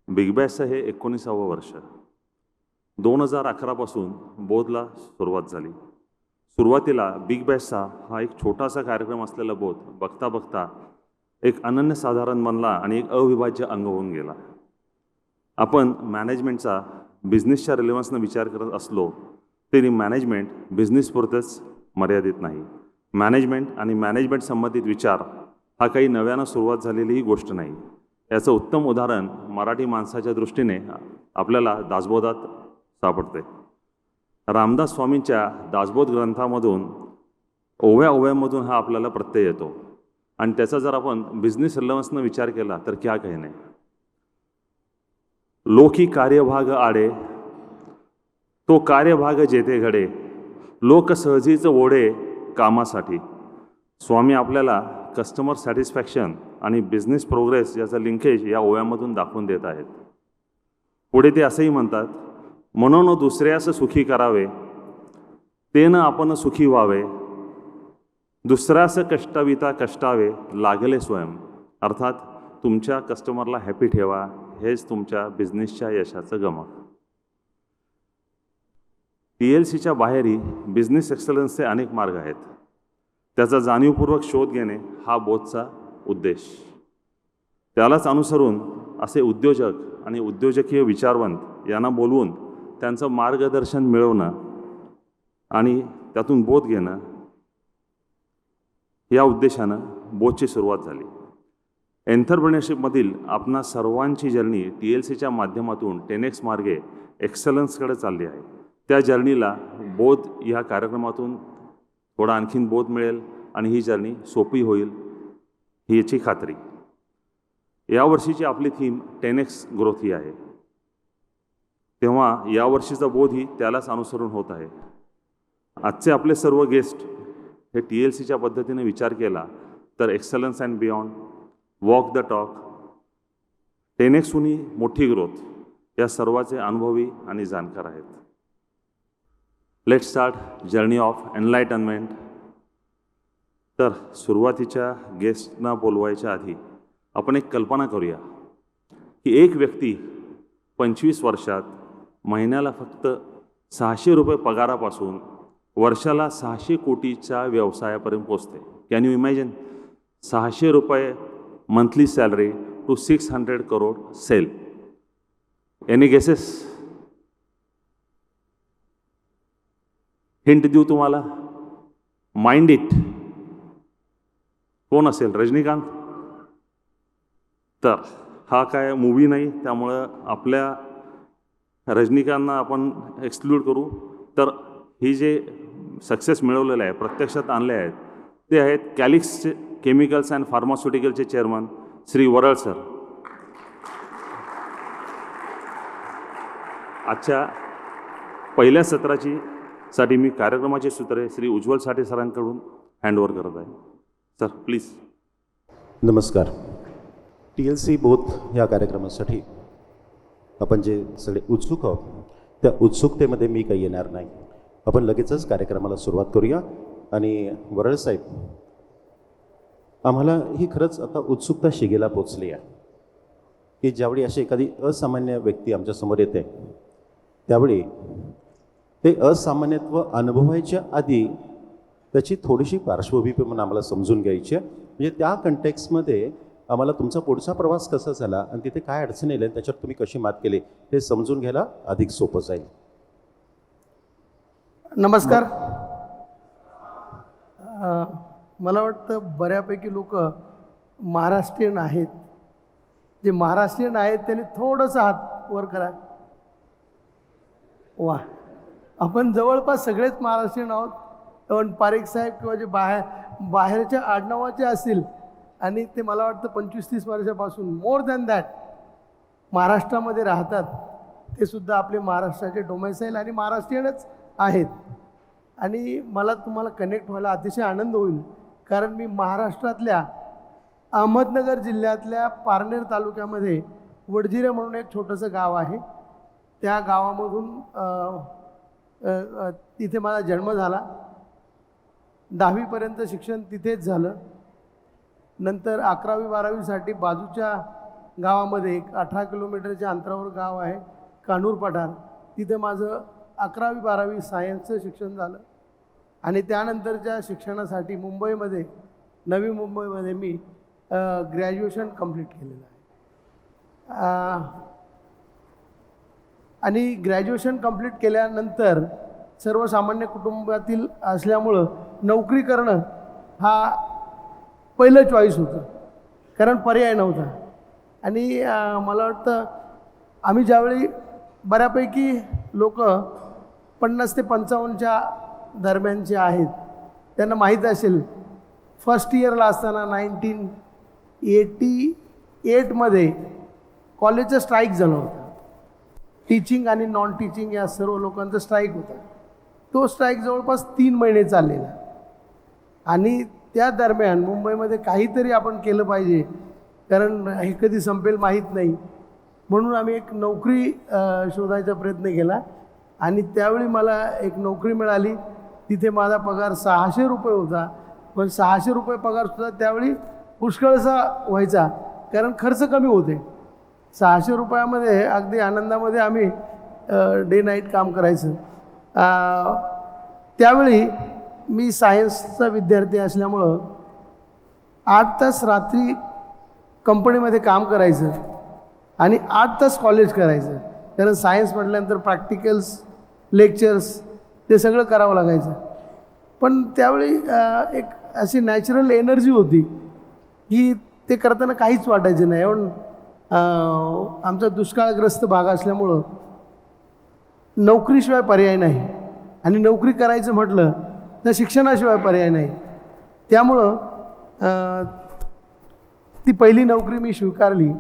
Big बॅशचं हे 19वं वर्ष. 2011 पासून बोधला सुरुवात झाली. सुरुवातीला बिग बॅशचा हा एक छोटासा कार्यक्रम असलेला बोध बघता बघता एक अनन्यसाधारण बनला आणि एक अविभाज्य अंग होऊन गेला. आपण मॅनेजमेंटचा बिझनेसच्या रिलेव्हन्सनं विचार करत असलो तरी मॅनेजमेंट बिझनेसपुरतंच मर्यादित नाही. मॅनेजमेंट आणि मॅनेजमेंट संबंधित विचार हा काही नव्यानं सुरुवात झालेली ही गोष्ट नाही. याचं उत्तम उदाहरण मराठी माणसाच्या दृष्टीने आपल्याला दासबोधात सापडते. रामदास स्वामींच्या दासबोध ग्रंथामधून ओव्या ओव्यामधून हा आपल्याला प्रत्यय येतो आणि त्याचा जर आपण बिझनेस रिलेव्हन्सनं विचार केला तर क्या कहणे. लोकी कार्यभाग आडे तो कार्यभाग जेथे घडे, लोक सहजीच ओढे कामासाठी. स्वामी आपल्याला कस्टमर सॅटिस्फॅक्शन आणि बिझनेस प्रोग्रेस याचं लिंकेज या ओव्यामधून दाखवून देत आहेत. पुढे ते असंही म्हणतात, म्हणून दुसऱ्यास सुखी करावे, तेनं आपण सुखी व्हावे, दुसऱ्यास कष्टविता कष्टावे, लागले स्वयं. अर्थात तुमच्या कस्टमरला हॅपी ठेवा, हेच तुमच्या बिझनेसच्या यशाचं गमक. TLCच्या बाहेरही बिझनेस एक्सलन्सचे अनेक मार्ग आहेत. त्याचा जाणीवपूर्वक शोध घेणे हा बोधचा उद्देश. त्यालाच अनुसरून असे उद्योजक आणि उद्योजकीय विचारवंत यांना बोलवून त्यांचं मार्गदर्शन मिळवणं आणि त्यातून बोध घेणं या उद्देशानं बोधची सुरुवात झाली. एंटरप्रेन्योरशिपमधील आपणा सर्वांची जर्नी TLCच्या माध्यमातून 10X मार्गे एक्सलन्सकडे चालली आहे. त्या जर्नीला बोध या कार्यक्रमातून थोडा आणखीन बोध मिळेल आणि ही जर्नी सोपी होईल ही याची खात्री. यावर्षीची आपली थीम 10X ग्रोथ ही आहे. तेव्हा यावर्षीचा बोधही त्यालाच अनुसरून होत आहे. आजचे आपले सर्व गेस्ट हे TLCच्या पद्धतीने विचार केला तर excellence and beyond, walk the talk, 10Xहूनही मोठी ग्रोथ या सर्वाचे अनुभवी आणि जाणकार आहेत. Let's start journey of enlightenment. तर सुरुवातीच्या गेस्टना बोलवायच्या आधी आपण एक कल्पना करूया की एक व्यक्ती 25 वर्षात महिन्याला फक्त 600 रुपये पगारापासून वर्षाला 600 कोटीच्या व्यवसायापर्यंत पोचते. Can you imagine? 600 रुपये monthly salary to 600 crore sale. Any guesses? Hint देऊ तुम्हाला? Mind it. कोण असेल? रजनीकांत? तर हा काय मूवी नाही, त्यामुळं आपल्या रजनीकांतना आपण एक्सक्लूड करू. तर ही जे सक्सेस मिळवलेलं आहे, प्रत्यक्षात आणले आहेत, ते आहेत कॅलिक्स केमिकल्स अँड फार्मास्युटिकलचे चेअरमन श्री वरळ सर. आजच्या पहिल्या साठी मी कार्यक्रमाचे सूत्रे श्री उज्ज्वल साठे सरांकडून हँडओव्हर करत आहे. Sir please. नमस्कार. TLC बोध या कार्यक्रमासाठी आपण जे सगळे उत्सुक आहोत त्या उत्सुकतेमध्ये मी काही येणार नाही. आपण लगेचच कार्यक्रमाला सुरुवात करूया. आणि वरळ साहेब, आम्हाला ही खरंच आता उत्सुकता शिगेला पोचली आहे की ज्यावेळी अशी एखादी असामान्य व्यक्ती आमच्यासमोर येते त्यावेळी ते असामान्यत्व अनुभवायच्या आधी त्याची थोडीशी पार्श्वभूमी पण आम्हाला समजून घ्यायची आहे. म्हणजे त्या कंटेक्समध्ये आम्हाला तुमचा पुढचा प्रवास कसा झाला आणि तिथे काय अडचणी आल्या त्याच्यावर तुम्ही कशी मात केली हे समजून घ्यायला अधिक सोपं जाईल. नमस्कार. मला वाटतं बऱ्यापैकी लोक महाराष्ट्रीयन आहेत. जे महाराष्ट्रीयन आहेत त्यांनी थोडंसं हात वर करा. वा, आपण जवळपास सगळेच महाराष्ट्रीयन आहोत. पण पारेख साहेब किंवा जे बाहेरच्या आडनावाचे असतील आणि ते मला वाटतं 25-30 वर्षापासून मोर दॅन दॅट महाराष्ट्रामध्ये राहतात, ते सुद्धा आपले महाराष्ट्राचे डोमेसाईल आणि महाराष्ट्रीयनच आहेत. आणि मला तुम्हाला कनेक्ट व्हायला अतिशय आनंद होईल, कारण मी महाराष्ट्रातल्या अहमदनगर जिल्ह्यातल्या पारनेर तालुक्यामध्ये वडजिरे म्हणून एक छोटंसं गाव आहे. त्या गावामधून तिथे माझा जन्म झाला. 10वीपर्यंत शिक्षण तिथेच झालं. नंतर 11वी-12वीसाठी बाजूच्या गावामध्ये एक 18 किलोमीटरच्या अंतरावर गाव आहे कान्हूर पठार. तिथे माझं 11वी 12वी सायन्सचं शिक्षण झालं आणि त्यानंतरच्या शिक्षणासाठी मुंबईमध्ये नवी मुंबईमध्ये मी ग्रॅज्युएशन कंप्लीट केलेलं आहे. आणि ग्रॅज्युएशन कंप्लीट केल्यानंतर सर्वसामान्य कुटुंबातील असल्यामुळं नोकरी करणं हा पहिलं चॉईस होतं, कारण पर्याय नव्हता. आणि मला वाटतं आम्ही ज्यावेळी बऱ्यापैकी लोक 50 ते 55च्या दरम्यानचे आहेत, त्यांना माहीत असेल फर्स्ट इयरला असताना 1988मध्ये कॉलेजचं स्ट्राईक झालं होतं. टीचिंग आणि नॉन टीचिंग या सर्व लोकांचा स्ट्राईक होता. तो स्ट्राईक जवळपास 3 महिने चाललेला आणि त्या दरम्यान मुंबईमध्ये काहीतरी आपण केलं पाहिजे, कारण हे कधी संपेल माहीत नाही. म्हणून आम्ही एक नोकरी शोधायचा प्रयत्न केला आणि त्यावेळी मला एक नोकरी मिळाली. तिथे माझा पगार 600 रुपये होता, पण 600 रुपये पगारसुद्धा त्यावेळी पुष्कळसा व्हायचा, कारण खर्च कमी होते. 600 रुपयामध्ये अगदी आनंदामध्ये आम्ही डे नाईट काम करायचं. त्यावेळी मी सायन्सचा विद्यार्थी असल्यामुळं 8 तास रात्री कंपनीमध्ये काम करायचं आणि 8 तास कॉलेज करायचं, कारण सायन्स म्हटल्यानंतर प्रॅक्टिकल्स लेक्चर्स ते सगळं करावं लागायचं. पण त्यावेळी एक अशी नॅचरल एनर्जी होती की ते करताना काहीच वाटायचं नाही. पण आमचा दुष्काळग्रस्त भाग असल्यामुळं नोकरीशिवाय पर्याय नाही आणि नोकरी करायचं म्हटलं तर शिक्षणाशिवाय पर्याय नाही. त्यामुळं ती पहिली नोकरी मी स्वीकारली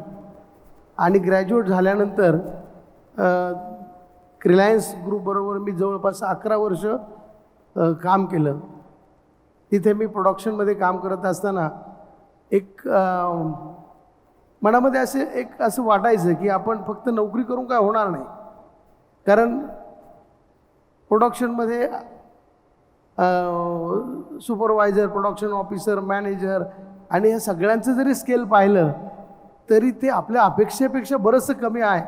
आणि ग्रॅज्युएट झाल्यानंतर रिलायन्स ग्रुपबरोबर मी जवळपास 11 वर्ष काम केलं. तिथे मी प्रोडक्शनमध्ये काम करत असताना एक मनामध्ये असं वाटायचं की आपण फक्त नोकरी करून काय होणार नाही, कारण प्रोडक्शनमध्ये सुपरवायझर, प्रोडक्शन ऑफिसर, मॅनेजर आणि ह्या सगळ्यांचं जरी स्केल पाहिलं तरी ते आपल्या अपेक्षेपेक्षा बरंचसं कमी आहे.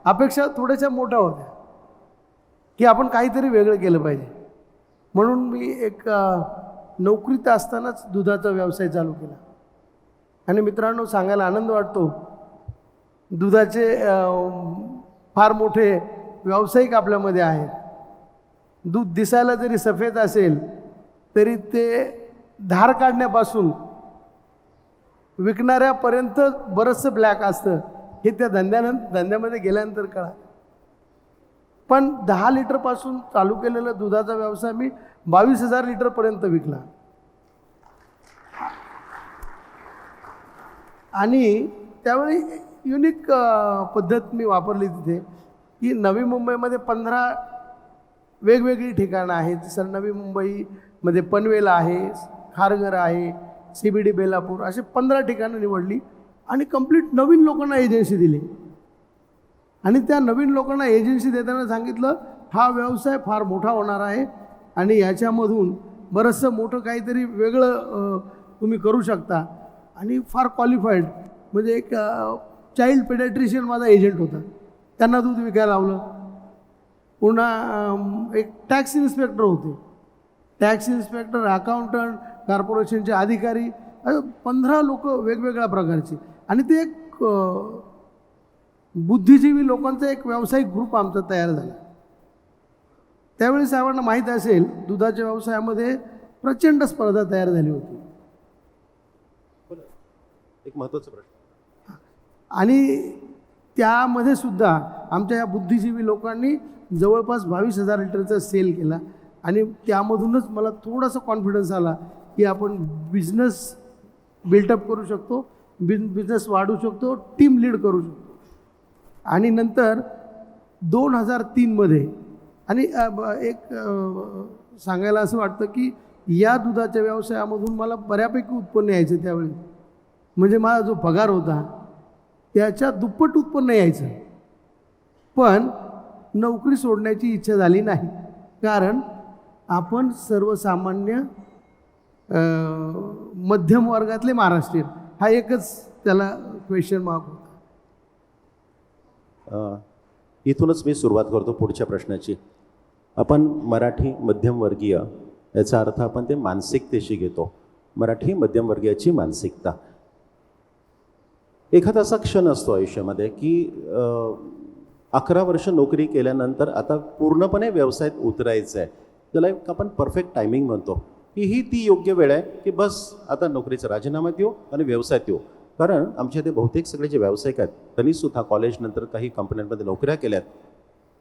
अपेक्षा थोड्याशा मोठ्या होत्या की आपण काहीतरी वेगळं केलं पाहिजे. म्हणून मी एक नोकरीत असतानाच दुधाचा व्यवसाय चालू केला. आणि मित्रांनो, सांगायला आनंद वाटतो, दुधाचे फार मोठे व्यावसायिक आपल्यामध्ये आहेत. दूध दिसायला जरी सफेद असेल तरी ते धार काढण्यापासून विकणाऱ्यापर्यंत बरंचसं ब्लॅक असतं, हे त्या धंद्यामध्ये गेल्यानंतर कळा. पण 10 लिटरपासून चालू केलेला दुधाचा व्यवसाय मी 22,000 लिटरपर्यंत विकला. आणि त्यावेळी युनिक पद्धत मी वापरली तिथे, की नवी मुंबईमध्ये 15 वेगवेगळी ठिकाणं आहेत. जसं नवी मुंबईमध्ये पनवेल आहे, खारघर आहे, CBD बेलापूर, असे 15 ठिकाणं निवडली आणि कंप्लीट नवीन लोकांना एजन्सी दिली. आणि त्या नवीन लोकांना एजन्सी देताना सांगितलं, हा व्यवसाय फार मोठा होणार आहे आणि याच्यामधून बरंचसं मोठं काहीतरी वेगळं तुम्ही करू शकता. आणि फार क्वालिफाईड, म्हणजे एक चाइल्ड पेडियाट्रिशियन माझा एजंट होता, त्यांना दूध विकायला लावलं. पुन्हा एक टॅक्स इन्स्पेक्टर होते, टॅक्स इन्स्पेक्टर, अकाउंटंट, कॉर्पोरेशनचे अधिकारी, 15 लोक वेगवेगळ्या प्रकारचे. आणि ते एक बुद्धिजीवी लोकांचा एक व्यावसायिक ग्रुप आमचा तयार झाला. त्यावेळी साहेबांना माहीत असेल, दुधाच्या व्यवसायामध्ये प्रचंड स्पर्धा तयार झाली होती. एक महत्त्वाचा प्रश्न, आणि त्यामध्ये सुद्धा आमच्या या बुद्धिजीवी लोकांनी जवळपास 22,000 लिटरचा सेल केला. आणि त्यामधूनच मला थोडासा कॉन्फिडन्स आला की आपण बिझनेस बिल्टअप करू शकतो, बिझनेस वाढवू शकतो, टीम लीड करू शकतो. आणि नंतर 2003मध्ये आणि एक सांगायला असं वाटतं की या दुधाच्या व्यवसायामधून मला बऱ्यापैकी उत्पन्न यायचं. त्यावेळी म्हणजे माझा जो पगार होता त्याच्या दुप्पट उत्पन्न यायचं. पण नोकरी सोडण्याची इच्छा झाली नाही, कारण आपण सर्वसामान्य मध्यम वर्गातले महाराष्ट्रीयन, हा एकच त्याला क्वेश्चन मार्क होता. इथूनच मी सुरुवात करतो पुढच्या प्रश्नाची. आपण मराठी मध्यमवर्गीय याचा अर्थ आपण ते मानसिकतेशी घेतो. मराठी मध्यमवर्गीयाची मानसिकता. एखादा असा क्षण असतो आयुष्यामध्ये की 11 वर्ष नोकरी केल्यानंतर आता पूर्णपणे व्यवसायात उतरायचं आहे. त्याला एक आपण परफेक्ट टायमिंग म्हणतो की ही ती योग्य वेळ आहे की बस आता नोकरीचा राजीनामा देऊ आणि व्यवसायात येऊ. कारण आमच्या ते बहुतेक सगळे जे व्यावसायिक आहेत त्यांनीसुद्धा कॉलेजनंतर काही कंपन्यांमध्ये नोकऱ्या केल्यात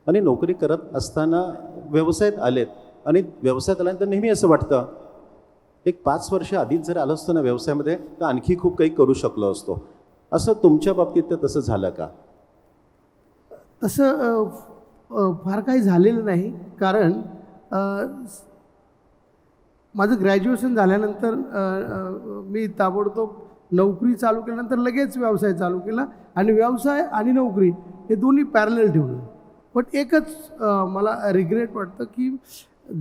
आणि नोकरी करत असताना व्यवसायात आलेत. आणि व्यवसायात आल्यानंतर नेहमी असं वाटतं एक 5 वर्ष आधीच जर आलं असतं ना व्यवसायामध्ये तर आणखी खूप काही करू शकलो असतो. असं तुमच्या बाबतीत तर तसं झालं का? तसं फार काही झालेलं नाही. कारण माझं ग्रॅज्युएशन झाल्यानंतर मी ताबडतोब नोकरी चालू केल्यानंतर लगेच व्यवसाय चालू केला आणि व्यवसाय आणि नोकरी हे दोन्ही पॅरलल ठेवलं. पण एकच मला रिग्रेट वाटतं की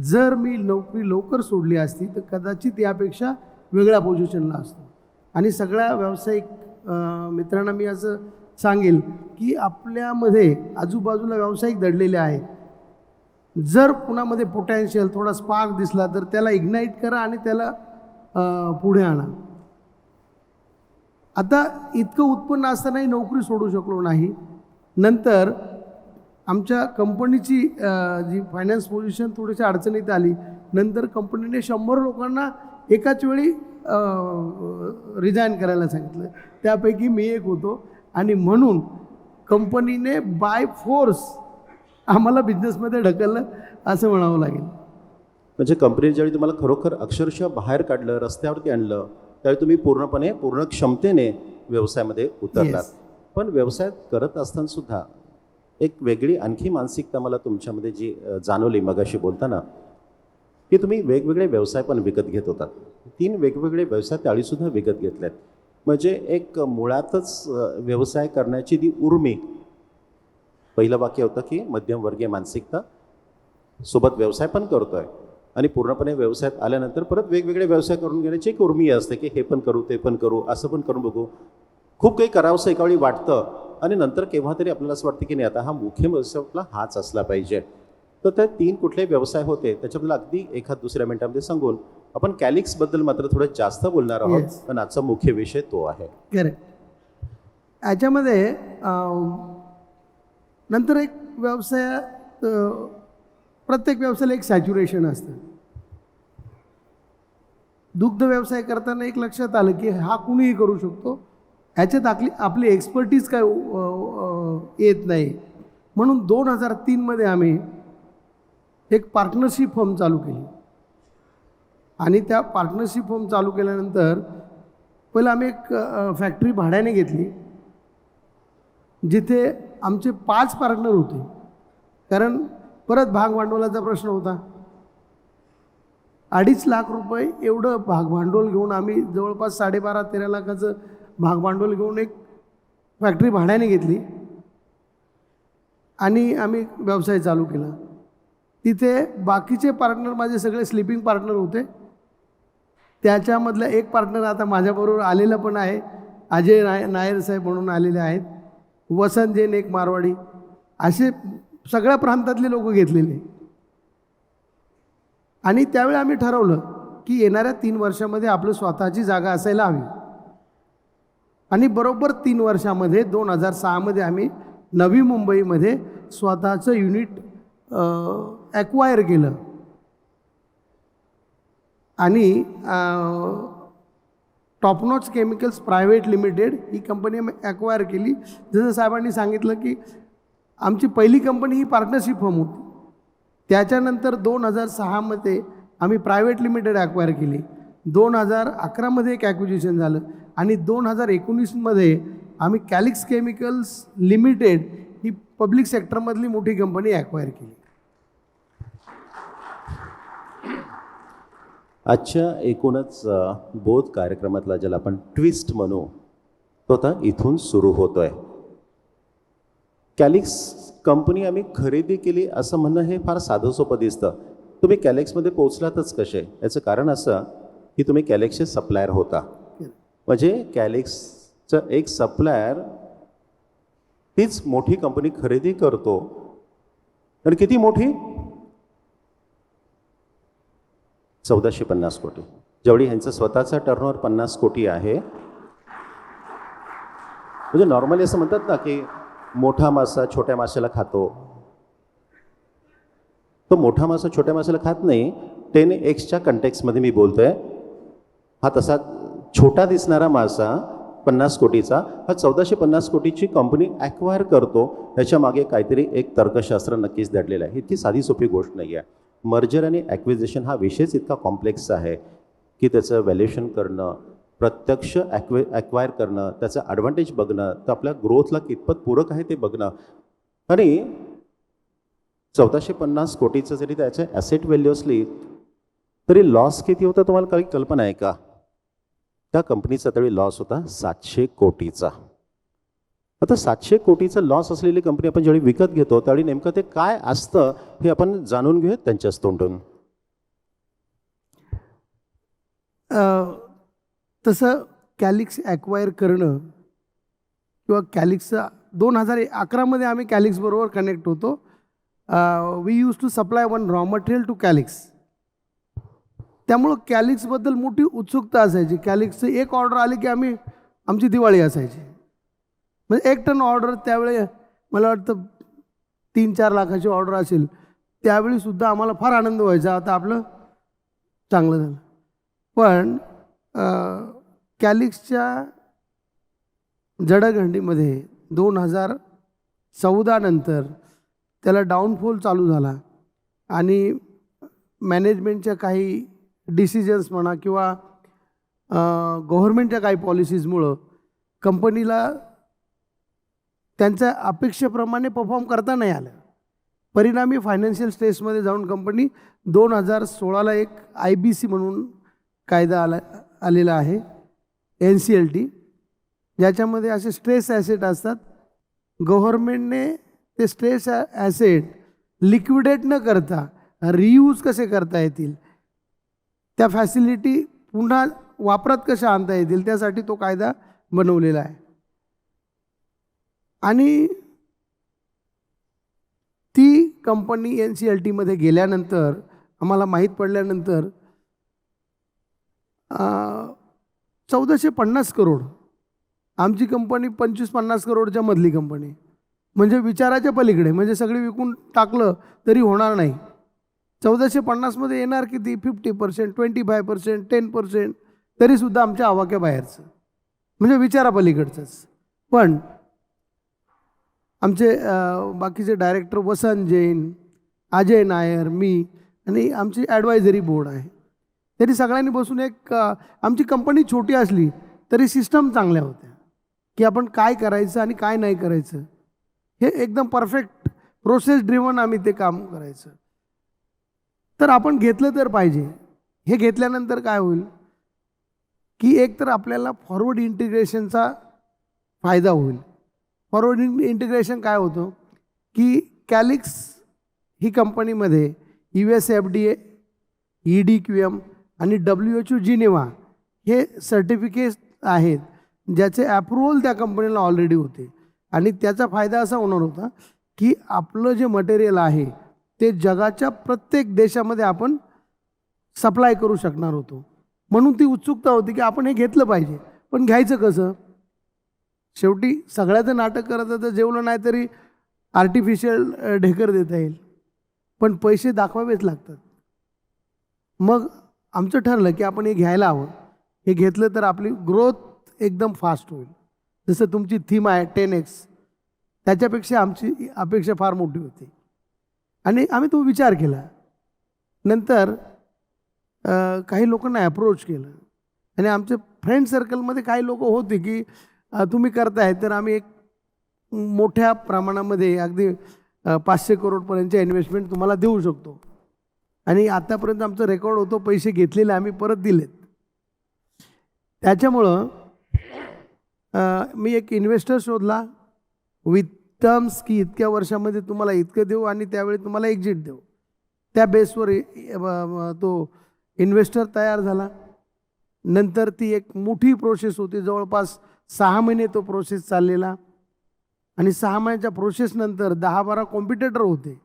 जर मी नोकरी लवकर सोडली असती तर कदाचित यापेक्षा वेगळ्या पोझिशनला असतो. आणि सगळ्या व्यावसायिक मित्रांना मी असं सांगेल की आपल्यामध्ये आजूबाजूला व्यावसायिक दडलेले आहेत. जर कुणामध्ये पोटॅन्शियल थोडा स्पार्क दिसला तर त्याला इग्नाईट करा आणि त्याला पुढे आणा. आता इतकं उत्पन्न असतानाही नोकरी सोडू शकलो नाही. नंतर आमच्या कंपनीची जी फायनान्स पोझिशन थोडीशी अडचणीत आली. नंतर कंपनीने 100 लोकांना एकाच वेळी रिझाईन करायला सांगितलं. त्यापैकी मी एक होतो आणि म्हणून कंपनीने बाय फोर्स आम्हाला बिझनेसमध्ये ढकललं असं म्हणावं लागेल. म्हणजे कंपनी ज्यावेळी तुम्हाला खरोखर अक्षरशः बाहेर काढलं, रस्त्यावरती आणलं, त्यावेळी तुम्ही पूर्ण क्षमतेने व्यवसायामध्ये उतरलात. पण व्यवसाय करत असताना सुद्धा एक वेगळी आणखी मानसिकता मला तुमच्यामध्ये जी जाणवली मगाशी बोलताना की तुम्ही वेगवेगळे व्यवसाय पण विकत घेत होतात. 3 वेगवेगळे व्यवसाय त्यावेळीसुद्धा विकत घेतलेत. म्हणजे एक मुळातच व्यवसाय करण्याची ती उर्मी. पहिलं वाक्य होतं की मध्यमवर्गीय मानसिकता सोबत व्यवसाय पण करतोय आणि पूर्णपणे व्यवसायात आल्यानंतर परत वेगवेगळे व्यवसाय करून घेण्याची एक उर्मी असते की हे पण करू ते पण करू असं पण करून बघू. खूप काही करावंसं एकावेळी वाटतं आणि नंतर केव्हा तरी आपल्याला असं वाटतं की नाही आता हा मुख्य व्यवसाय आपला हाच असला पाहिजे. तर त्या 3 कुठले व्यवसाय होते त्याच्याबद्दल अगदी एखाद दुसऱ्या मिनिटामध्ये सांगून आपण कॅलिक्सबद्दल मात्र थोडं जास्त बोलणार आहोत. Yes. पण आजचा मुख्य विषय तो आहे. करेक्ट. याच्यामध्ये नंतर एक व्यवसायात प्रत्येक व्यवसायाला एक सॅच्युरेशन असतं. दुग्ध व्यवसाय करताना एक लक्षात आलं की हा कुणीही करू शकतो. ह्याच्यात आपली एक्सपर्टीज काय येत नाही. म्हणून 2003 आम्ही एक पार्टनरशिप फर्म चालू केली. आणि त्या पार्टनरशिप फर्म चालू केल्यानंतर पहिलं आम्ही एक फॅक्टरी भाड्याने घेतली जिथे आमचे 5 पार्टनर होते. कारण परत भागभांडवलाचा प्रश्न होता. 2.5 लाख रुपये एवढं भागभांडवल घेऊन आम्ही जवळपास 12.5-13 लाखाचं भागभांडवल घेऊन एक फॅक्टरी भाड्याने घेतली आणि आम्ही व्यवसाय चालू केला. तिथे बाकीचे पार्टनर माझे सगळे स्लीपिंग पार्टनर होते. त्याच्यामधलं एक पार्टनर आता माझ्याबरोबर आलेलं पण आहे. अजय नायर साहेब म्हणून आलेले आहेत. वसंत जैन एक मारवाडी. असे सगळ्या प्रांतातले लोक घेतलेले. आणि त्यावेळी आम्ही ठरवलं की येणाऱ्या 3 वर्षामध्ये आपलं स्वतःची जागा असायला हवी. आणि बरोबर 3 वर्षामध्ये 2006 आम्ही नवी मुंबईमध्ये स्वतःचं युनिट ॲक्वायर केलं. आणि टॉपनॉच केमिकल्स प्रायव्हेट लिमिटेड ही कंपनी आम्ही ॲक्वायर केली. जसं साहेबांनी सांगितलं की आमची पहिली कंपनी ही पार्टनरशिप फर्म होती. त्याच्यानंतर 2006 आम्ही प्रायव्हेट लिमिटेड ॲक्वायर केली. 2011 एक ॲक्विजिशन झालं आणि 2019 आम्ही कॅलिक्स केमिकल्स लिमिटेड ही पब्लिक सेक्टरमधली मोठी कंपनी ॲक्वायर केली. आजच्या एकूणच बोध कार्यक्रमातला ज्याला आपण ट्विस्ट म्हणू तो आता इथून सुरू होतोय. कॅलिक्स कंपनी आम्ही खरेदी केली असं म्हणणं हे फार साधं सोपं दिसतं. तुम्ही कॅलिक्समध्ये पोचलातच कसे? याचं कारण असं की तुम्ही कॅलिक्सचे सप्लायर होता. म्हणजे कॅलिक्सचं एक सप्लायर तीच मोठी कंपनी खरेदी करतो. आणि किती मोठी? 1450 कोटी. जेवढी ह्यांचं स्वतःचा टर्नओव्हर 50 कोटी आहे. म्हणजे नॉर्मली असं म्हणतात ना की मोठा मासा छोट्या माशाला खातो. तो मोठा मासा छोट्या माशाला खात नाही. 10x कंटेक्समध्ये मी बोलतोय. हा तसा छोटा दिसणारा मासा 50 कोटीचा हा 1450 कोटीची कंपनी ॲक्वायर करतो. ह्याच्या मागे काहीतरी एक तर्कशास्त्र नक्कीच दडलेलं आहे. इतकी साधी सोपी गोष्ट नाही आहे. मर्जर आणि ॲक्विजिशन हा विषयच इतका कॉम्प्लेक्स आहे की त्याचं व्हॅल्युएशन करणं, प्रत्यक्ष ॲक्वायर करणं, त्याचं ॲडव्हान्टेज बघणं, तर आपल्या ग्रोथला कितपत पूरक आहे ते बघणं. आणि 1450 कोटीचं जरी त्याचं ॲसेट व्हॅल्यू असली तरी लॉस किती होता तुम्हाला काही कल्पना आहे का? त्या कंपनीचा त्यावेळी लॉस होता 700 कोटीचा. आता 700 कोटीचा लॉस असलेली कंपनी आपण ज्यावेळी विकत घेतो त्यावेळी नेमकं ते काय असतं हे आपण जाणून घेऊयात त्यांच्याच तोंडून. तसं कॅलिक्स ॲक्वायर करणं किंवा कॅलिक्सचा 2011मध्ये आम्ही कॅलिक्सबरोबर कनेक्ट होतो. We use to supply one raw material to Calyx. त्यामुळं कॅलिक्सबद्दल मोठी उत्सुकता असायची. कॅलिक्सचं एक ऑर्डर आली की आमची दिवाळी असायची. म्हणजे 1 टन ऑर्डर त्यावेळी मला वाटतं 3-4 लाखाची ऑर्डर असेल. त्यावेळीसुद्धा आम्हाला फार आनंद व्हायचा, आता आपलं चांगलं झालं. पण कॅलिक्सच्या जडगंडीमध्ये 2014 नंतर त्याला डाऊनफॉल चालू झाला आणि मॅनेजमेंटच्या काही डिसिजन्स म्हणा किंवा गव्हर्मेंटच्या काही पॉलिसीजमुळं कंपनीला त्यांच्या अपेक्षेप्रमाणे परफॉर्म करता नाही आलं. परिणामी फायनान्शियल स्ट्रेसमध्ये जाऊन कंपनी 2016ला एक IBC म्हणून कायदा आलेला आहे, NCLT, ज्याच्यामध्ये असे स्ट्रेस ॲसेट असतात. गव्हर्मेंटने ते स्ट्रेस ॲसेट लिक्विडेट न करता रियूज कसे करता येतील, त्या फॅसिलिटी पुन्हा वापरात कशा आणता येतील, त्यासाठी तो कायदा बनवलेला आहे. आणि ती कंपनी NCLTमध्ये गेल्यानंतर आम्हाला माहीत पडल्यानंतर 1450 करोड, आमची कंपनी 25-50 करोडच्या मधली कंपनी, म्हणजे विचाराच्या पलीकडे. म्हणजे सगळी विकून टाकलं तरी होणार नाही. 1450मध्ये येणार किती? 50%, 25%, 10%, तरीसुद्धा आमच्या आवाक्या बाहेरचं, म्हणजे विचारापलीकडचंच. पण आमचे बाकीचे डायरेक्टर वसंत जैन, अजय नायर, मी आणि आमची ॲडवायझरी बोर्ड आहे, तरी सगळ्यांनी बसून एक आमची कंपनी छोटी असली तरी सिस्टम चांगल्या होत्या की आपण काय करायचं आणि काय नाही करायचं हे एकदम परफेक्ट प्रोसेस ड्रिव्हन आम्ही ते काम करायचं. तर आपण घेतलं तर पाहिजे. हे घेतल्यानंतर काय होईल की एक तर आपल्याला फॉरवर्ड इंटिग्रेशनचा फायदा होईल. फॉरवर्ड इंटिग्रेशन काय होतं की कॅलिक्स ही कंपनीमध्ये US FDA, EDQM आणि WHO जिनेवा हे सर्टिफिकेट आहेत ज्याचे ॲप्रुव्हल त्या कंपनीला ऑलरेडी होते. आणि त्याचा फायदा असा होणार होता की आपलं जे मटेरियल आहे ते जगाच्या प्रत्येक देशामध्ये आपण सप्लाय करू शकणार होतो. म्हणून ती उत्सुकता होती की आपण हे घेतलं पाहिजे. पण घ्यायचं कसं? शेवटी सगळ्याचं नाटक करत तर जेवलं नाही तरी आर्टिफिशियल ढेकर देता येईल, पण पैसे दाखवावेच लागतात. मग आमचं ठरलं की आपण हे घ्यायला हवं. हे घेतलं तर आपली ग्रोथ एकदम फास्ट होईल. जसं तुमची थीम आहे 10x, त्याच्यापेक्षा आमची अपेक्षा फार मोठी होती आणि आम्ही तो विचार केला. नंतर काही लोकांना अप्रोच केलं आणि आमच्या फ्रेंड सर्कलमध्ये काही लोक होते की तुम्ही करताय तर आम्ही एक मोठ्या प्रमाणामध्ये अगदी 500 करोडपर्यंतच्या इन्व्हेस्टमेंट तुम्हाला देऊ शकतो. आणि आतापर्यंत आमचं रेकॉर्ड होतो, पैसे घेतलेले आम्ही परत दिलेत. त्याच्यामुळं मी एक इन्व्हेस्टर शोधला विथ टर्म्स की इतक्या वर्षामध्ये तुम्हाला इतकं देऊ आणि त्यावेळी तुम्हाला एक्झिट देऊ. त्या बेसवर तो इन्व्हेस्टर तयार झाला. नंतर ती एक मोठी प्रोसेस होती, जवळपास 6 महिने तो प्रोसेस चाललेला. आणि 6 महिन्याच्या प्रोसेसनंतर 10-12 कॉम्पिटिटर होते.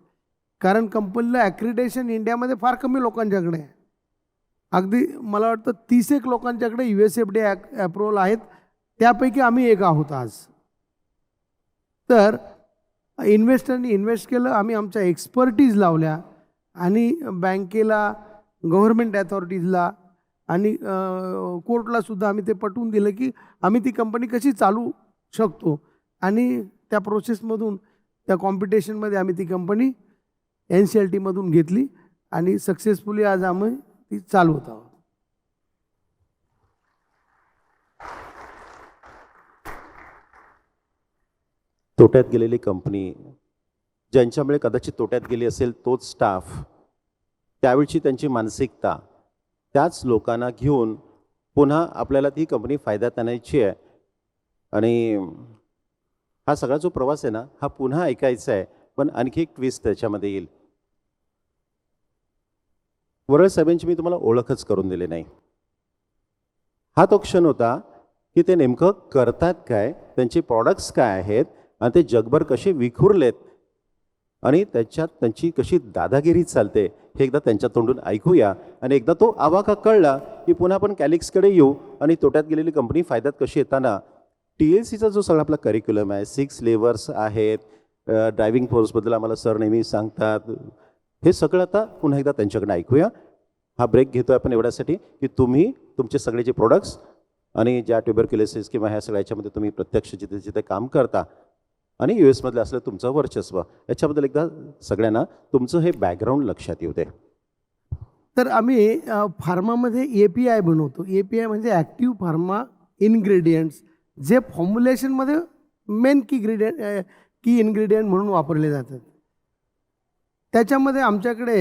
कारण कंपनीला ॲक्रिडेशन इंडियामध्ये फार कमी लोकांच्याकडे आहे. अगदी मला वाटतं 30 लोकांच्याकडे USFDA अप्रुव्हल आहेत. त्यापैकी आम्ही एक आहोत आज. तर इन्व्हेस्टरनी इन्व्हेस्ट केलं, आम्ही आमच्या एक्सपर्टीज लावल्या आणि बँकेला, गव्हर्मेंट अथॉरिटीजला आणि कोर्टला सुद्धा आम्ही ते पटवून दिलं की आम्ही ती कंपनी कशी चालू शकतो. आणि त्या प्रोसेसमधून, त्या कॉम्पिटिशनमध्ये आम्ही ती कंपनी NCLTमधून घेतली आणि सक्सेसफुली आज आम्ही ती चालवत आहोत. तोट्यात गेलेली कंपनी, ज्यांच्यामुळे कदाचित तोट्यात गेली असेल तोच स्टाफ, त्यावेळची त्यांची मानसिकता, त्याच लोकांना घेऊन पुन्हा आपल्याला ती कंपनी फायद्यात आणायची आहे. आणि हा सगळा जो प्रवास आहे ना, हा पुन्हा ऐकायचा आहे. पण आणखी एक ट्विस्ट त्याच्यामध्ये येईल. वरळ साहेबांची मी तुम्हाला ओळखच करून दिली नाही. हा तो क्षण होता की ते नेमकं करतात काय, त्यांचे प्रॉडक्ट्स काय आहेत आणि ते जगभर कसे विखुरलेत आणि त्याच्यात त्यांची कशी दादागिरी चालते हे एकदा त्यांच्या तोंडून ऐकूया. आणि एकदा तो आवाका कळला की पुन्हा आपण कॅलिक्सकडे येऊ आणि तोट्यात गेलेली कंपनी फायद्यात कशी येताना TLCचा जो सगळा आपला करिक्युलम आहे, 6 लेवर्स आहेत, ड्रायव्हिंग फोर्सबद्दल आम्हाला सर नेहमी सांगतात, हे सगळं आता पुन्हा एकदा त्यांच्याकडे ऐकूया. हा ब्रेक घेतो आपण एवढ्यासाठी की तुम्ही तुमचे सगळे जे प्रोडक्ट्स आणि ज्या ट्युबरक्युलोसिस किंवा ह्या सगळ्याच्यामध्ये तुम्ही प्रत्यक्ष जिथे जिथे काम करता आणि US मधलं असलं तुमचं वर्चस्व, याच्याबद्दल एकदा सगळ्यांना तुमचं हे बॅकग्राऊंड लक्षात येऊ दे. तर आम्ही फार्मामध्ये API बनवतो. API म्हणजे ॲक्टिव्ह फार्मा इन्ग्रेडियंट्स, जे फॉर्म्युलेशनमध्ये मेन की इन्ग्रेडियंट म्हणून वापरले जातात. त्याच्यामध्ये आमच्याकडे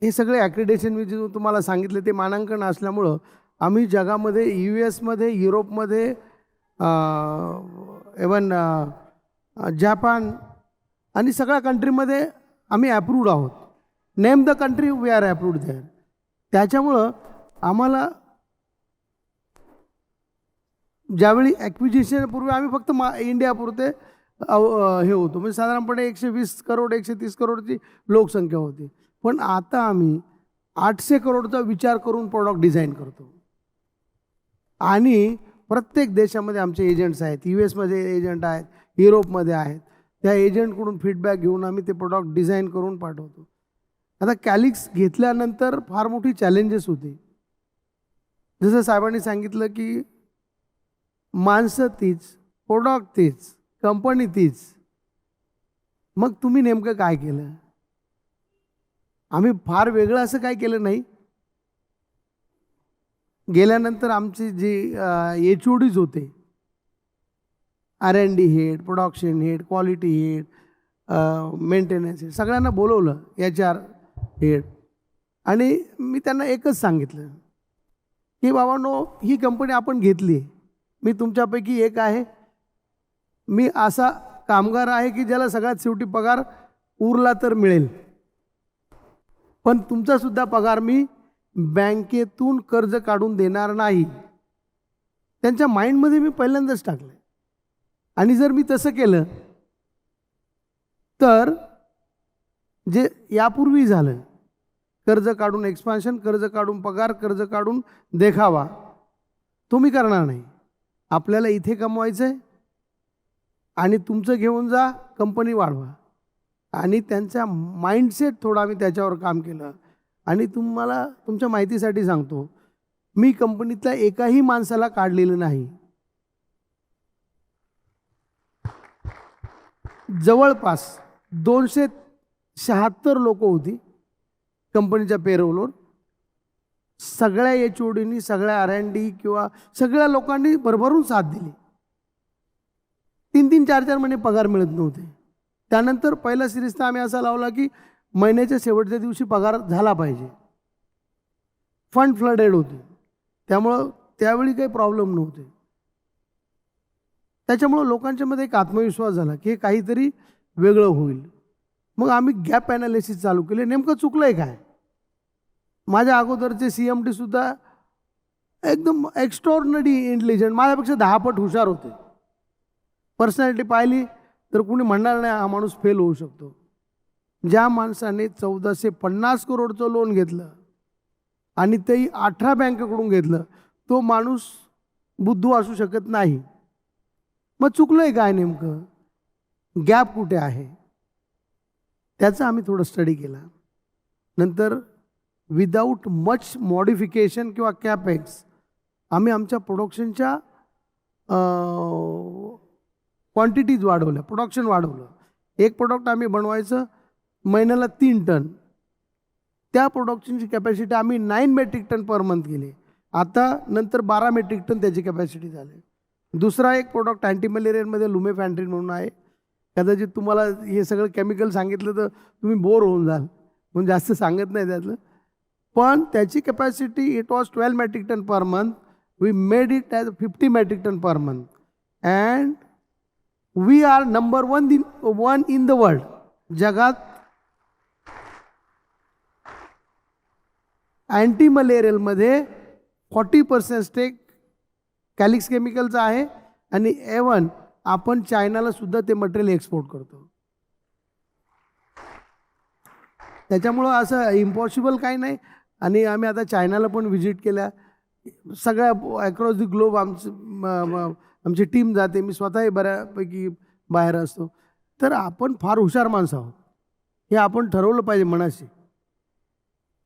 हे सगळे ॲक्रिडेशन मी जे तुम्हाला सांगितले ते मानांकन असल्यामुळं आम्ही जगामध्ये US मध्ये, युरोपमध्ये, इवन जापान आणि सगळ्या कंट्रीमध्ये आम्ही ॲप्रूव्ड आहोत. Name the country we are approved there. त्याच्यामुळं आम्हाला ज्यावेळी ॲक्विजिशनपूर्वी आम्ही फक्त इंडियापुरते हे होतो, म्हणजे साधारणपणे 120 करोड 130 करोडची लोकसंख्या होती. पण आता आम्ही 800 करोडचा विचार करून प्रॉडक्ट डिझाईन करतो. आणि प्रत्येक देशामध्ये आमचे एजंट्स आहेत. US मध्ये एजंट आहेत, युरोपमध्ये आहेत. त्या एजंटकडून फीडबॅक घेऊन आम्ही ते प्रॉडक्ट डिझाईन करून पाठवतो. आता कॅलिक्स घेतल्यानंतर फार मोठी चॅलेंजेस होती. जसं साहेबांनी सांगितलं की माणसं तीच, प्रोडक्ट तीच, कंपनी तीच. मग तुम्ही नेमकं काय केलं? आम्ही फार वेगळं असं काय केलं नाही. गेल्यानंतर आमचे जे HODs होते, R&D head, production head, quality head, maintenance head, सगळ्यांना बोलवलं, HR हेड. आणि मी त्यांना एकच सांगितलं की बाबांनो, ही कंपनी आपण घेतली, मी तुमच्यापैकी एक आहे. मी असा कामगार आहे की ज्याला सगळ्यात शेवटी पगार उरला तर मिळेल. पण तुमचासुद्धा पगार मी बँकेतून कर्ज काढून देणार नाही. त्यांच्या माइंडमध्ये मी पहिल्यांदाच टाकलं. आणि जर मी तसं केलं तर जे यापूर्वी झालं, कर्ज काढून एक्सपान्शन, कर्ज काढून पगार, कर्ज काढून देखावा, तो मी करणार नाही. आपल्याला इथे कमवायचं आहे आणि तुमचं घेऊन जा, कंपनी वाढवा. आणि त्यांचा माइंडसेट थोडा मी त्याच्यावर काम केलं. आणि तुम्हाला तुमच्या माहितीसाठी सांगतो, मी कंपनीतल्या एकाही माणसाला काढलेलं नाही. जवळपास 276 लोक होती कंपनीच्या पेरोलवर. सगळ्या HODनी, सगळ्या R&D किंवा सगळ्या लोकांनी भरभरून साथ दिली. 3-3, 4-4 महिने पगार मिळत नव्हते. त्यानंतर पहिला सिरीजचा आम्ही असा लावला की महिन्याच्या शेवटच्या दिवशी पगार झाला पाहिजे. फंड फ्लडेड होते, त्यामुळं त्यावेळी काही प्रॉब्लेम नव्हते. त्याच्यामुळं लोकांच्यामध्ये एक आत्मविश्वास झाला की हे काहीतरी वेगळं होईल. मग आम्ही गॅप ॲनालिसिस चालू केले, नेमकं चुकलं आहे काय. माझ्या अगोदरचे CMD सुद्धा एकदम एक्स्ट्रॉर्डनरी इंटेलिजंट, माझ्यापेक्षा 10 पट हुशार होते. पर्सनॅलिटी पाहिली तर कुणी म्हणणार नाही हा माणूस फेल होऊ शकतो. ज्या माणसाने 1450 करोडचं लोन घेतलं आणि तेही 18 बँकेकडून घेतलं, तो माणूस बुद्धू असू शकत नाही. मग चुकलं आहे काय नेमकं, गॅप कुठे आहे, त्याचं आम्ही थोडं स्टडी केला. नंतर विदाऊट मच मॉडिफिकेशन किंवा कॅपेक्स आम्ही आमच्या प्रोडक्शनच्या क्वांटिटीज वाढवल्या, प्रोडक्शन वाढवलं. एक प्रोडक्ट आम्ही बनवायचं महिन्याला 3 टन, त्या प्रोडक्शनची कॅपॅसिटी आम्ही 9 मेट्रिक टन पर मंथ केली. आता नंतर 12 मेट्रिक टन त्याची कॅपॅसिटी झाली. दुसरा एक प्रोडक्ट अँटी मलेरियनमध्ये लुमेफॅन्ट्रिन म्हणून आहे. कदाचित तुम्हाला हे सगळं केमिकल सांगितलं तर तुम्ही बोर होऊन जाल, म्हणून जास्त सांगत नाही त्यातलं. पण त्याची capacity it was 12 metric tonne per month. We made it as 50 metric tonne per month and we are number 1 in the world. जगात अँटी मलेरियलमध्ये 40% स्टेक कॅलिक्स केमिकलचा आहे आणि एवन आपण चायनाला सुद्धा ते मटेरियल एक्सपोर्ट करतो. त्याच्यामुळं असं इम्पॉसिबल काही नाही. आणि आम्ही आता चायनाला पण व्हिजिट केल्या, सगळ्या अक्रॉस दी ग्लोब आमची टीम जाते. मी स्वतःही बऱ्यापैकी बाहेर असतो. तर आपण फार हुशार माणसं आहोत हे आपण ठरवलं पाहिजे मनाशी.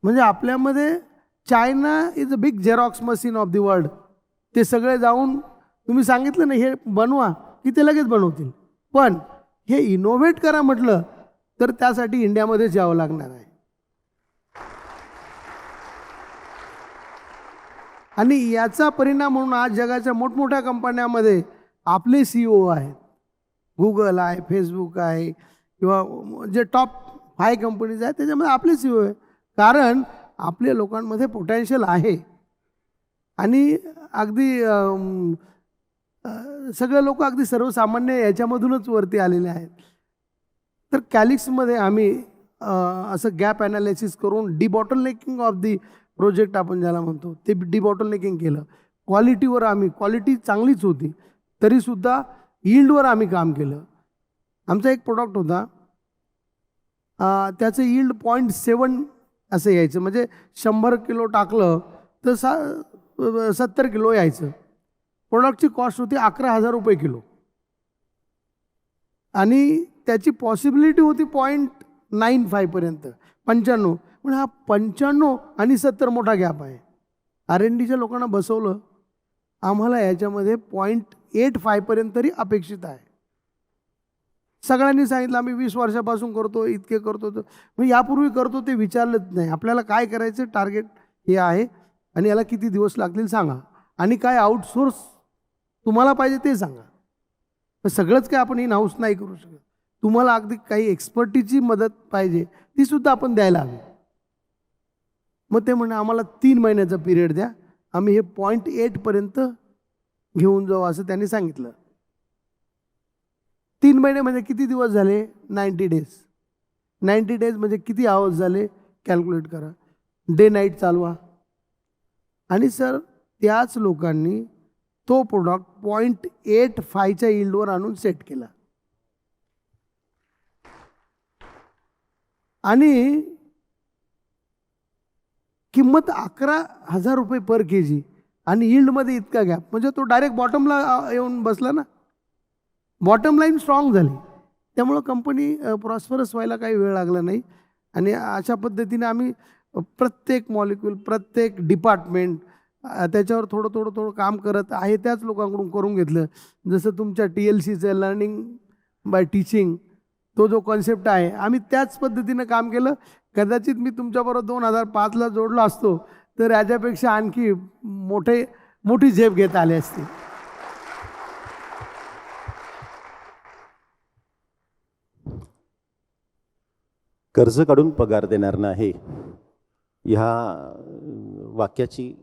म्हणजे आपल्यामध्ये China is a big Xerox machine of the world. ते सगळे जाऊन तुम्ही सांगितलं ना हे बनवा की ते लगेच बनवतील, पण हे इनोव्हेट करा म्हटलं तर त्यासाठी इंडियामध्येच यावं लागणार आहे. आणि याचा परिणाम म्हणून आज जगाच्या मोठमोठ्या कंपन्यामध्ये आपले CEO आहेत. गुगल आहे, फेसबुक आहे, किंवा जे टॉप 5 कंपनीज आहेत त्याच्यामध्ये आपले CEO आहे. कारण आपल्या लोकांमध्ये पोटेन्शियल आहे. आणि अगदी सगळे लोक अगदी सर्वसामान्य याच्यामधूनच वरती आलेले आहेत. तर कॅलिक्समध्ये आम्ही असं गॅप ॲनालिसिस करून डिबॉटलनेकिंग ऑफ दी प्रोजेक्ट आपण ज्याला म्हणतो ते डिबॉटलनेकिंग केलं. क्वालिटीवर आम्ही, क्वालिटी चांगलीच होती तरीसुद्धा यील्डवर आम्ही काम केलं. आमचा एक प्रोडक्ट होता, त्याचं यील्ड 0.7 असं यायचं. म्हणजे 100 किलो टाकलं तर 70 किलो यायचं. प्रोडक्टची कॉस्ट होती 11,000 रुपये किलो आणि त्याची पॉसिबिलिटी होती 0.95 पर्यंत, 95. पण हा 95 आणि 70 मोठा गॅप आहे. R&Dच्या लोकांना बसवलं, आम्हाला याच्यामध्ये 0.85 पर्यंत तरी अपेक्षित आहे. सगळ्यांनी सांगितलं आम्ही 20 वर्षापासून करतो, इतके करतो. मग यापूर्वी करतो ते विचारलंच नाही. आपल्याला काय करायचं, टार्गेट हे आहे आणि याला किती दिवस लागतील सांगा, आणि काय आउटसोर्स तुम्हाला पाहिजे ते सांगा. सगळंच काय आपण इन हाऊस नाही करू शकत. तुम्हाला अगदी काही एक्सपर्टीची मदत पाहिजे ती सुद्धा आपण द्यायला हवी. मग ते म्हणे आम्हाला 3 महिन्याचा पिरियड द्या, आम्ही हे 0.8 पर्यंत घेऊन जाऊ असं त्यांनी सांगितलं. 3 महिने म्हणजे किती दिवस झाले, 90 डेज. 90 डेज म्हणजे किती आवर्स झाले कॅल्क्युलेट करा, डे नाईट चालवा. आणि सर त्याच लोकांनी तो प्रोडक्ट 0.85च्या यील्डवर आणून सेट केला. आणि किंमत 11,000 रुपये पर kg आणि यील्डमध्ये इतका गॅप, म्हणजे तो डायरेक्ट बॉटमला येऊन बसला ना. बॉटम लाईन स्ट्रॉंग झाली. त्यामुळं कंपनी प्रॉस्परस व्हायला काही वेळ लागला नाही. आणि अशा पद्धतीने आम्ही प्रत्येक मॉलिक्यूल, प्रत्येक डिपार्टमेंट त्याच्यावर थोडं थोडं थोडं काम करत आहे, त्याच लोकांकडून करून घेतलं. जसं तुमच्या TLCचं लर्निंग बाय टीचिंग तो जो कॉन्सेप्ट आहे, आम्ही त्याच पद्धतीनं काम केलं. कदाचित मी तुमच्याबरोबर 2005ला जोडलो असतो तर याच्यापेक्षा आणखी मोठी झेप घेता आली असती. कर्ज काढून पगार देणार नाही ह्या वाक्याची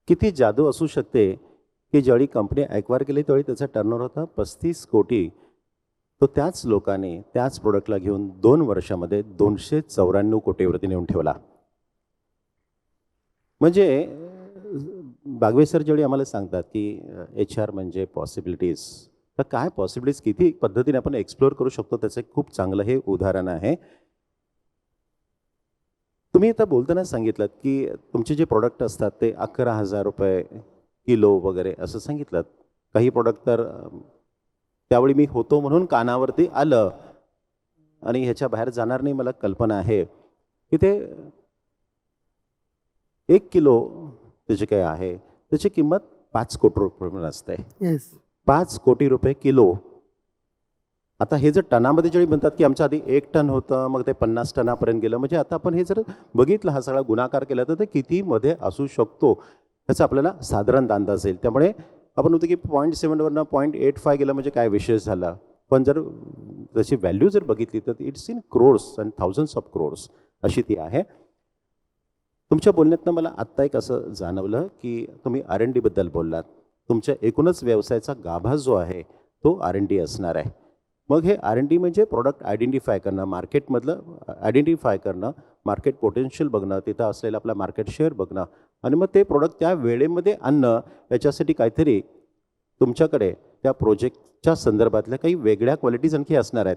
किती जादू असू शकते की ज्यावेळी कंपनी ॲक्वायर केली त्यावेळी त्याचा टर्नओव्हर होता 35 कोटी. तो त्याच लोकांनी त्याच प्रोडक्टला घेऊन 2 वर्षामध्ये 294 कोटीवरती नेऊन ठेवला. म्हणजे बागवे सर ज्यावेळी आम्हाला सांगतात की HR म्हणजे पॉसिबिलिटीज, तर काय पॉसिबिलिटीज किती पद्धतीने आपण एक्सप्लोअर करू शकतो त्याचं एक खूप चांगलं हे उदाहरण आहे. तुम्ही आता बोलताना सांगितलं की तुमचे जे प्रोडक्ट असतात ते 11,000 रुपये किलो वगैरे असं सांगितलं. काही प्रोडक्ट तर त्यावेळी मी होतो म्हणून कानावरती आलं आणि ह्याच्या बाहेर जाणार नाही. मला कल्पना आहे की ते 1 किलो त्याचे काय आहे त्याची किंमत 5 कोटी रुपये असते. येस. 5 कोटी रुपये किलो. आता हे जर टनामध्ये ज्यावेळी म्हणतात की आमच्या आधी 1 टन होतं मग ते 50 टनापर्यंत गेलं, म्हणजे आता आपण हे जर बघितलं हा सगळा गुणाकार केला तर ते कितीमध्ये असू शकतो ह्याचा आपल्याला साधारण अंदाज येईल. त्यामुळे आपण होतो की 0.7वरनं 0.85 गेलं म्हणजे काय विशेष झाला, पण जर त्याची व्हॅल्यू जर बघितली तर it's in crores and thousands of crores अशी ती आहे. तुमच्या बोलण्यातनं मला आत्ता एक असं जाणवलं की तुम्ही R&Dबद्दल बोललात. तुमच्या एकूणच व्यवसायाचा गाभा जो आहे तो R&D असणार आहे. मग हे R&D म्हणजे प्रोडक्ट आयडेंटिफाय करणं, मार्केटमधलं आयडेंटिफाय करणं, मार्केट पोटेन्शियल बघणं, तिथं असलेलं आपला मार्केट शेअर बघणं आणि मग ते प्रोडक्ट त्या वेळेमध्ये आणणं. याच्यासाठी काहीतरी तुमच्याकडे त्या प्रोजेक्टच्या संदर्भातल्या काही वेगळ्या क्वालिटीज आणखी असणार आहेत.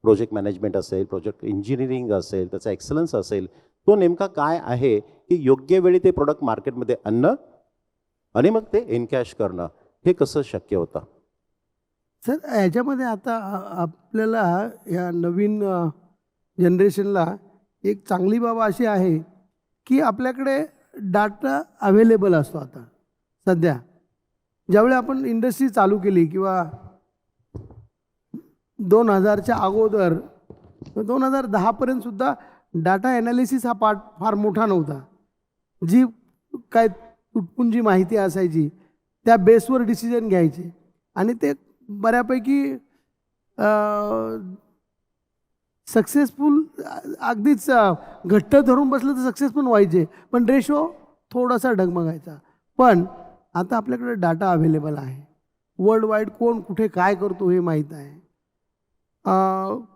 प्रोजेक्ट मॅनेजमेंट असेल, प्रोजेक्ट इंजिनिअरिंग असेल, त्याचा एक्सलन्स असेल, तो नेमका काय आहे की योग्य वेळी ते प्रोडक्ट मार्केटमध्ये आणणं आणि मग ते एनकॅश करणं, हे कसं शक्य होतं? सर ह्याच्यामध्ये आता आपल्याला या नवीन जनरेशनला एक चांगली बाब अशी आहे की आपल्याकडे डाटा अवेलेबल असतो. आता सध्या ज्यावेळी आपण इंडस्ट्री चालू केली किंवा 2000च्या अगोदर 2010पर्यंत सुद्धा डाटा ॲनालिसिस हा पार्ट फार मोठा नव्हता. जी काय तुटपुंजी जी माहिती असायची त्या बेसवर डिसिजन घ्यायचे आणि ते बऱ्यापैकी सक्सेसफुल अगदीच घट्ट धरून बसलं तर सक्सेस पण व्हायचे, पण रेशो थोडासा डगमगायचा. पण आता आपल्याकडे डाटा अवेलेबल आहे. वर्ल्ड वाईड कोण कुठे काय करतो हे माहीत आहे.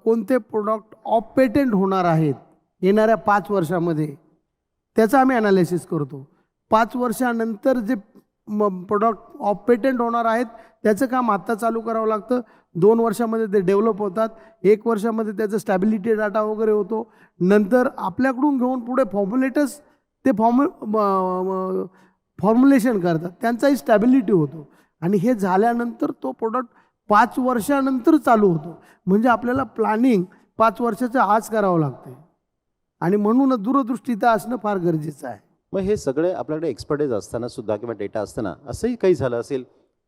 कोणते प्रोडक्ट ऑफ पेटंट होणार आहेत येणाऱ्या 5 वर्षामध्ये त्याचं आम्ही ॲनालिसिस करतो. 5 वर्षानंतर जे प्रोडक्ट ऑफ पेटंट होणार आहेत त्याचं काम आत्ता चालू करावं लागतं. 2 वर्षामध्ये ते डेव्हलप होतात. 1 वर्षामध्ये त्याचं स्टॅबिलिटी डाटा वगैरे होतो. नंतर आपल्याकडून घेऊन पुढे फॉर्म्युलेटर्स ते फॉर्म्युलेशन करतात, त्यांचाही स्टॅबिलिटी होतो आणि हे झाल्यानंतर तो प्रोडक्ट 5 वर्षानंतर चालू होतो. म्हणजे आपल्याला प्लॅनिंग 5 वर्षाच्या आज करावं लागते आणि म्हणूनच दूरदृष्टीता असणं फार गरजेचं आहे. मग हे सगळे आपल्याकडे एक्सपर्टाईज असताना सुद्धा किंवा डेटा असताना असंही काही झालं असेल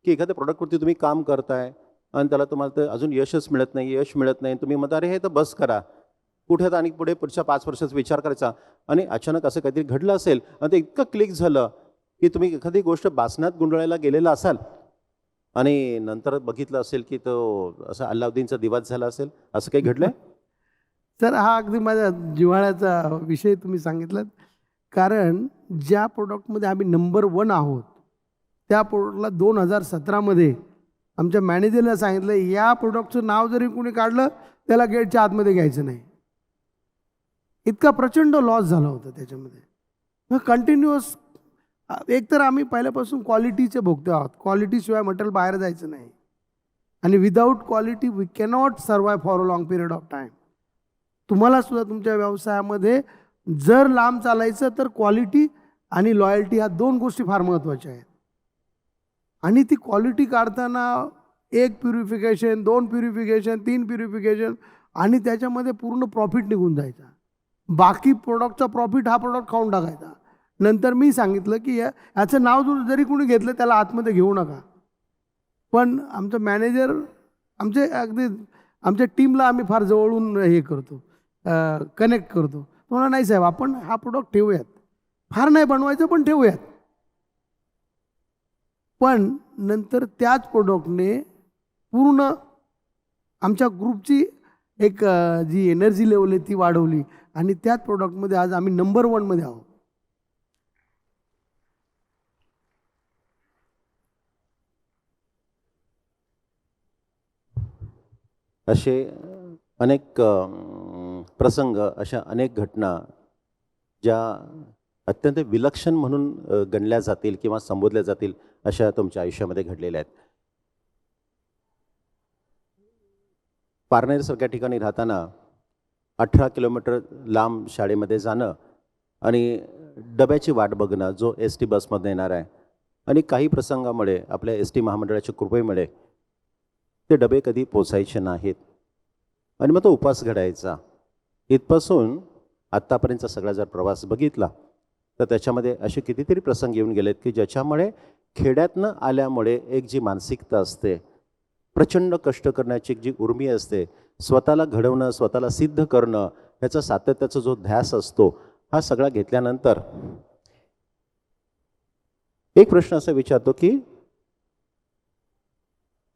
की एखाद्या प्रोडक्टवरती तुम्ही काम करताय आणि त्याला तुम्हाला तर अजून यश मिळत नाही, तुम्ही म्हणता अरे हे तर बस करा, कुठे आणि पुढे पुढच्या 5 वर्षाचा विचार करायचा आणि अचानक असं काहीतरी घडलं असेल आणि ते इतकं क्लिक झालं की तुम्ही एखादी गोष्ट बासनात गुंडाळायला गेलेला असाल आणि नंतर बघितलं असेल की तो असा अल्लाउद्दीनचा दिवाच झाला असेल, असं काही घडलंय? तर हा अगदी माझ्या जिव्हाळ्याचा विषय तुम्ही सांगितलात. कारण ज्या प्रोडक्टमध्ये आम्ही नंबर 1 आहोत त्या प्रोडक्टला 2017मध्ये आमच्या मॅनेजरला सांगितलं या प्रोडक्टचं नाव जरी कोणी काढलं त्याला गेटच्या आतमध्ये घ्यायचं नाही. इतका प्रचंड लॉस झाला होता त्याच्यामध्ये. कंटिन्युअस एकतर आम्ही पहिल्यापासून क्वालिटीचे भोगते आहोत. क्वालिटीशिवाय मटेरियल बाहेर जायचं नाही आणि without quality we cannot survive for a long period of time. तुम्हाला सुद्धा तुमच्या व्यवसायामध्ये जर लांब चालायचं तर क्वालिटी आणि लॉयल्टी ह्या 2 गोष्टी फार महत्त्वाच्या आहेत. आणि ती क्वालिटी काढताना 1 प्युरिफिकेशन, 2 प्युरिफिकेशन, 3 प्युरिफिकेशन आणि त्याच्यामध्ये पूर्ण प्रॉफिट निघून जायचा. बाकी प्रोडक्टचा प्रॉफिट हा प्रोडक्ट खाऊन टाकायचा. नंतर मी सांगितलं की याचं नाव जरी कोणी घेतलं त्याला आतमध्ये घेऊ नका. पण आमचं मॅनेजर आमच्या टीमला आम्ही फार जवळून हे करतो, कनेक्ट करतो. म्हणून नाही साहेब आपण हा प्रोडक्ट ठेवूयात, फार नाही बनवायचं पण ठेवूयात. पण नंतर त्याच प्रोडक्टने पूर्ण आमच्या ग्रुपची एक जी एनर्जी लेवल आहे ती वाढवली आणि त्याच प्रोडक्टमध्ये आज आम्ही नंबर 1मध्ये आहोत. असे अनेक प्रसंग, अशा अनेक घटना ज्या अत्यंत विलक्षण म्हणून गणल्या जातील किंवा संबोधल्या जातील अशा तुमच्या आयुष्यामध्ये घडलेल्या आहेत. पारनेरसारख्या ठिकाणी राहताना 18 किलोमीटर लांब शाळेमध्ये जाणं आणि डब्याची वाट बघणं, जो एस टी बसमधून येणार आहे, आणि काही प्रसंगामुळे आपल्या एस टी महामंडळाच्या कृपेमुळे ते डबे कधी पोचायचे नाहीत आणि मग तो उपास घडायचा. इथपासून आत्तापर्यंतचा सगळा जर प्रवास बघितला तर त्याच्यामध्ये असे कितीतरी प्रसंग येऊन गेलेत की ज्याच्यामुळे खेड्यातनं आल्यामुळे एक जी मानसिकता असते, प्रचंड कष्ट करण्याची एक जी उर्मी असते, स्वतःला घडवणं, स्वतःला सिद्ध करणं, ह्याचा सातत्याचा जो ध्यास असतो, हा सगळा घेतल्यानंतर एक प्रश्न असा विचारतो की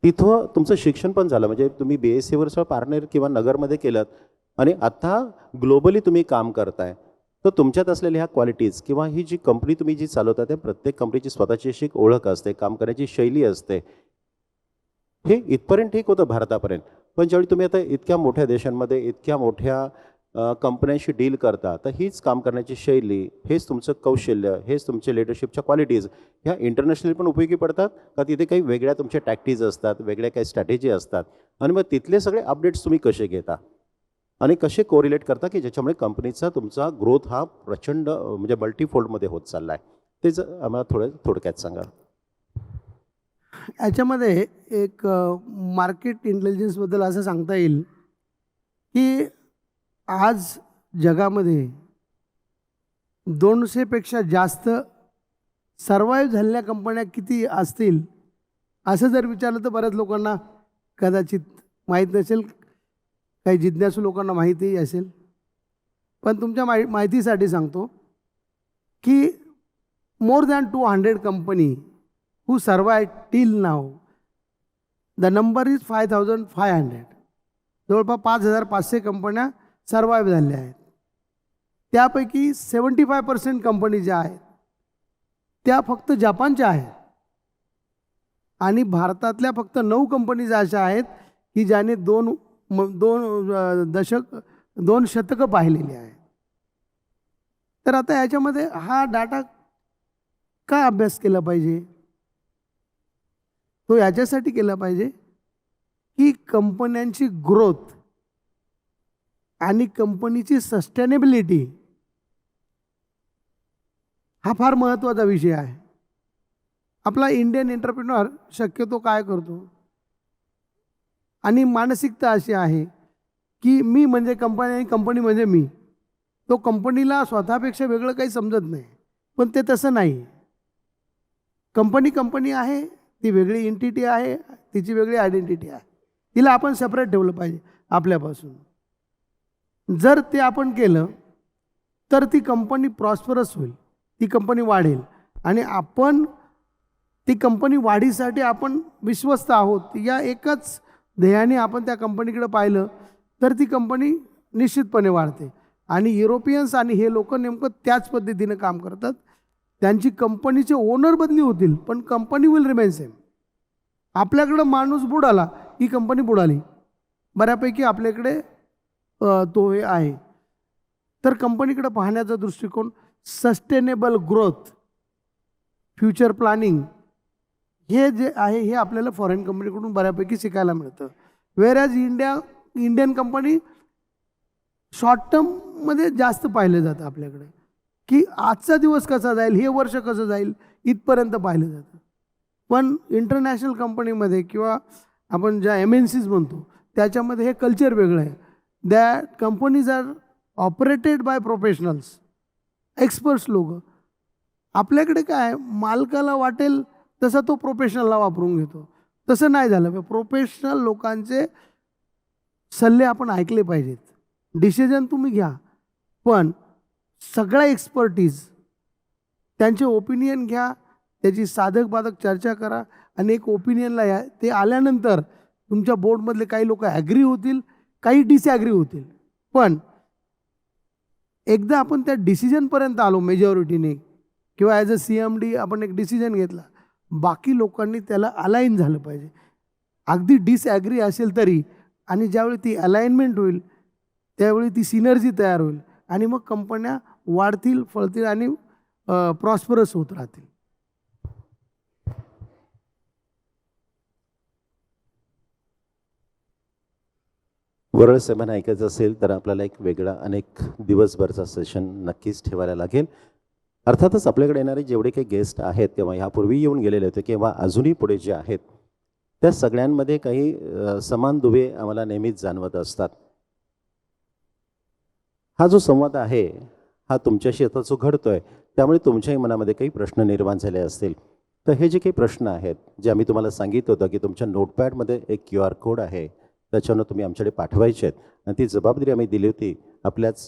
तिथं तुमचं शिक्षण पण झालं, म्हणजे तुम्ही BSc वर पारनेर किंवा नगरमध्ये केलं आणि आता ग्लोबली तुम्ही काम करताय, तर तुमच्यात असलेल्या ह्या क्वालिटीज किंवा ही जी कंपनी तुम्ही जी चालवता त्या प्रत्येक कंपनीची स्वतःची अशी एक ओळख असते, काम करण्याची शैली असते. हे इथपर्यंत ठीक होतं भारतापर्यंत, पण ज्यावेळी तुम्ही आता इतक्या मोठ्या देशांमध्ये इतक्या मोठ्या कंपन्यांशी डील करता, तर हीच काम करण्याची शैली, हेच तुमचं कौशल्य, हेच तुमचे लिडरशिपच्या क्वालिटीज ह्या इंटरनॅशनली पण उपयोगी पडतात का तिथे काही वेगळ्या तुमच्या टॅक्टिक्स असतात, वेगळ्या काही स्ट्रॅटेजी असतात, आणि मग तिथले सगळे अपडेट्स तुम्ही कसे घेता आणि कसे कोरिलेट करता की ज्याच्यामुळे कंपनीचा तुमचा ग्रोथ हा प्रचंड म्हणजे मल्टीफोल्डमध्ये होत चालला आहे, ते जर आम्हाला थोडक्यात सांगा. याच्यामध्ये एक मार्केट इंटेलिजन्सबद्दल असं सांगता येईल की आज जगामध्ये 200पेक्षा जास्त सर्वाईव्ह झालेल्या कंपन्या किती असतील असं जर विचारलं तर बऱ्याच लोकांना कदाचित माहीत नसेल, काही जिज्ञासू लोकांना माहितीही असेल. पण तुमच्या माहितीसाठी सांगतो की more than 200 company who survived till now, the number is 5,500. जवळपास 5,500 कंपन्या सर्वाईव्ह झाल्या आहेत. त्यापैकी 75% कंपनी ज्या आहेत त्या फक्त जपानच्या आहेत आणि भारतातल्या फक्त 9 कंपनीज अशा आहेत की ज्याने दोन शतकं पाहिलेली आहेत. तर आता याच्यामध्ये हा डाटा काय अभ्यास केला पाहिजे? तो याच्यासाठी केला पाहिजे की कंपन्यांची ग्रोथ आणि कंपनीची सस्टेनेबिलिटी हा फार महत्त्वाचा विषय आहे. आपला इंडियन एंटरप्रेन्युअर शक्यतो काय करतो आणि मानसिकता अशी आहे की मी म्हणजे कंपनी आणि कंपनी म्हणजे मी. तो कंपनीला स्वतःपेक्षा वेगळं काही समजत नाही, पण ते तसं नाही. कंपनी आहे, ती वेगळी एंटिटी आहे, तिची वेगळी आयडेंटिटी आहे, तिला आपण सेपरेट ठेवलं पाहिजे आपल्यापासून. जर ते आपण केलं तर ती कंपनी प्रॉस्परस होईल, ती कंपनी वाढेल आणि आपण ती कंपनी वाढीसाठी आपण विश्वस्त आहोत या एकच ध्येयाने आपण त्या कंपनीकडे पाहिलं तर ती कंपनी निश्चितपणे वाढते. आणि युरोपियन्स आणि हे लोक नेमकं त्याच पद्धतीने काम करतात. त्यांची कंपनीचे ओनर बदली होतील पण कंपनी विल रिमेन सेम. आपल्याकडं माणूस बुडाला ही कंपनी बुडाली, बऱ्यापैकी आपल्याकडे तो हे आहे. तर कंपनीकडे पाहण्याचा दृष्टिकोन, सस्टेनेबल ग्रोथ, फ्युचर प्लॅनिंग, हे जे आहे हे आपल्याला फॉरेन कंपनीकडून बऱ्यापैकी शिकायला मिळतं. वेअरॅज इंडियन कंपनी शॉर्ट टर्ममध्ये जास्त पाहिलं जातं आपल्याकडे, की आजचा दिवस कसा जाईल, हे वर्ष कसं जाईल इथपर्यंत पाहिलं जातं. पण इंटरनॅशनल कंपनीमध्ये किंवा आपण ज्या MNCs म्हणतो त्याच्यामध्ये हे कल्चर वेगळं आहे. That companies are operated by professionals, experts लोक. आपल्याकडे काय, मालकाला वाटेल तसा तो प्रोफेशनलला वापरून घेतो. तसं नाही झालं. प्रोफेशनल लोकांचे सल्ले आपण ऐकले पाहिजेत. डिसिजन तुम्ही घ्या, पण सगळ्या एक्सपर्टीज त्यांचे ओपिनियन घ्या, त्याची साधक बाधक चर्चा करा आणि एक ओपिनियनला या. ते आल्यानंतर तुमच्या बोर्डमधले काही लोक ॲग्री होतील, काही डिसॲग्री होतील, पण एकदा आपण त्या डिसिजनपर्यंत आलो मेजॉरिटीने किंवा ॲज अ CMD आपण एक डिसिजन घेतला, बाकी लोकांनी त्याला अलाइन झालं पाहिजे. अगदी डिसॲग्री असेल तरी, आणि ज्यावेळी ती अलाइनमेंट होईल त्यावेळी ती सिनर्जी तयार होईल आणि मग कंपन्या वाढतील, फळतील आणि प्रॉस्परस होत राहतील. वरळ सेवन ऐकायचं असेल तर आपल्याला एक वेगळा अनेक दिवसभरचा सेशन नक्कीच ठेवायला लागेल. अर्थातच आपल्याकडे येणारे जेवढे काही गेस्ट आहेत किंवा ह्यापूर्वी येऊन गेलेले होते किंवा अजूनही पुढे जे आहेत त्या सगळ्यांमध्ये काही समान दुवे आम्हाला नेहमीच जाणवत असतात. हा जो संवाद आहे हा तुमच्याशी आता जो घडतोय त्यामुळे तुमच्याही मनामध्ये काही प्रश्न निर्माण झाले असतील. तर हे जे काही प्रश्न आहेत जे आम्ही तुम्हाला सांगितलं होतं की तुमच्या नोटपॅडमध्ये एक QR कोड आहे त्याच्यानं तुम्ही आमच्याकडे पाठवायचे आहेत आणि ती जबाबदारी आम्ही दिली होती आपल्याच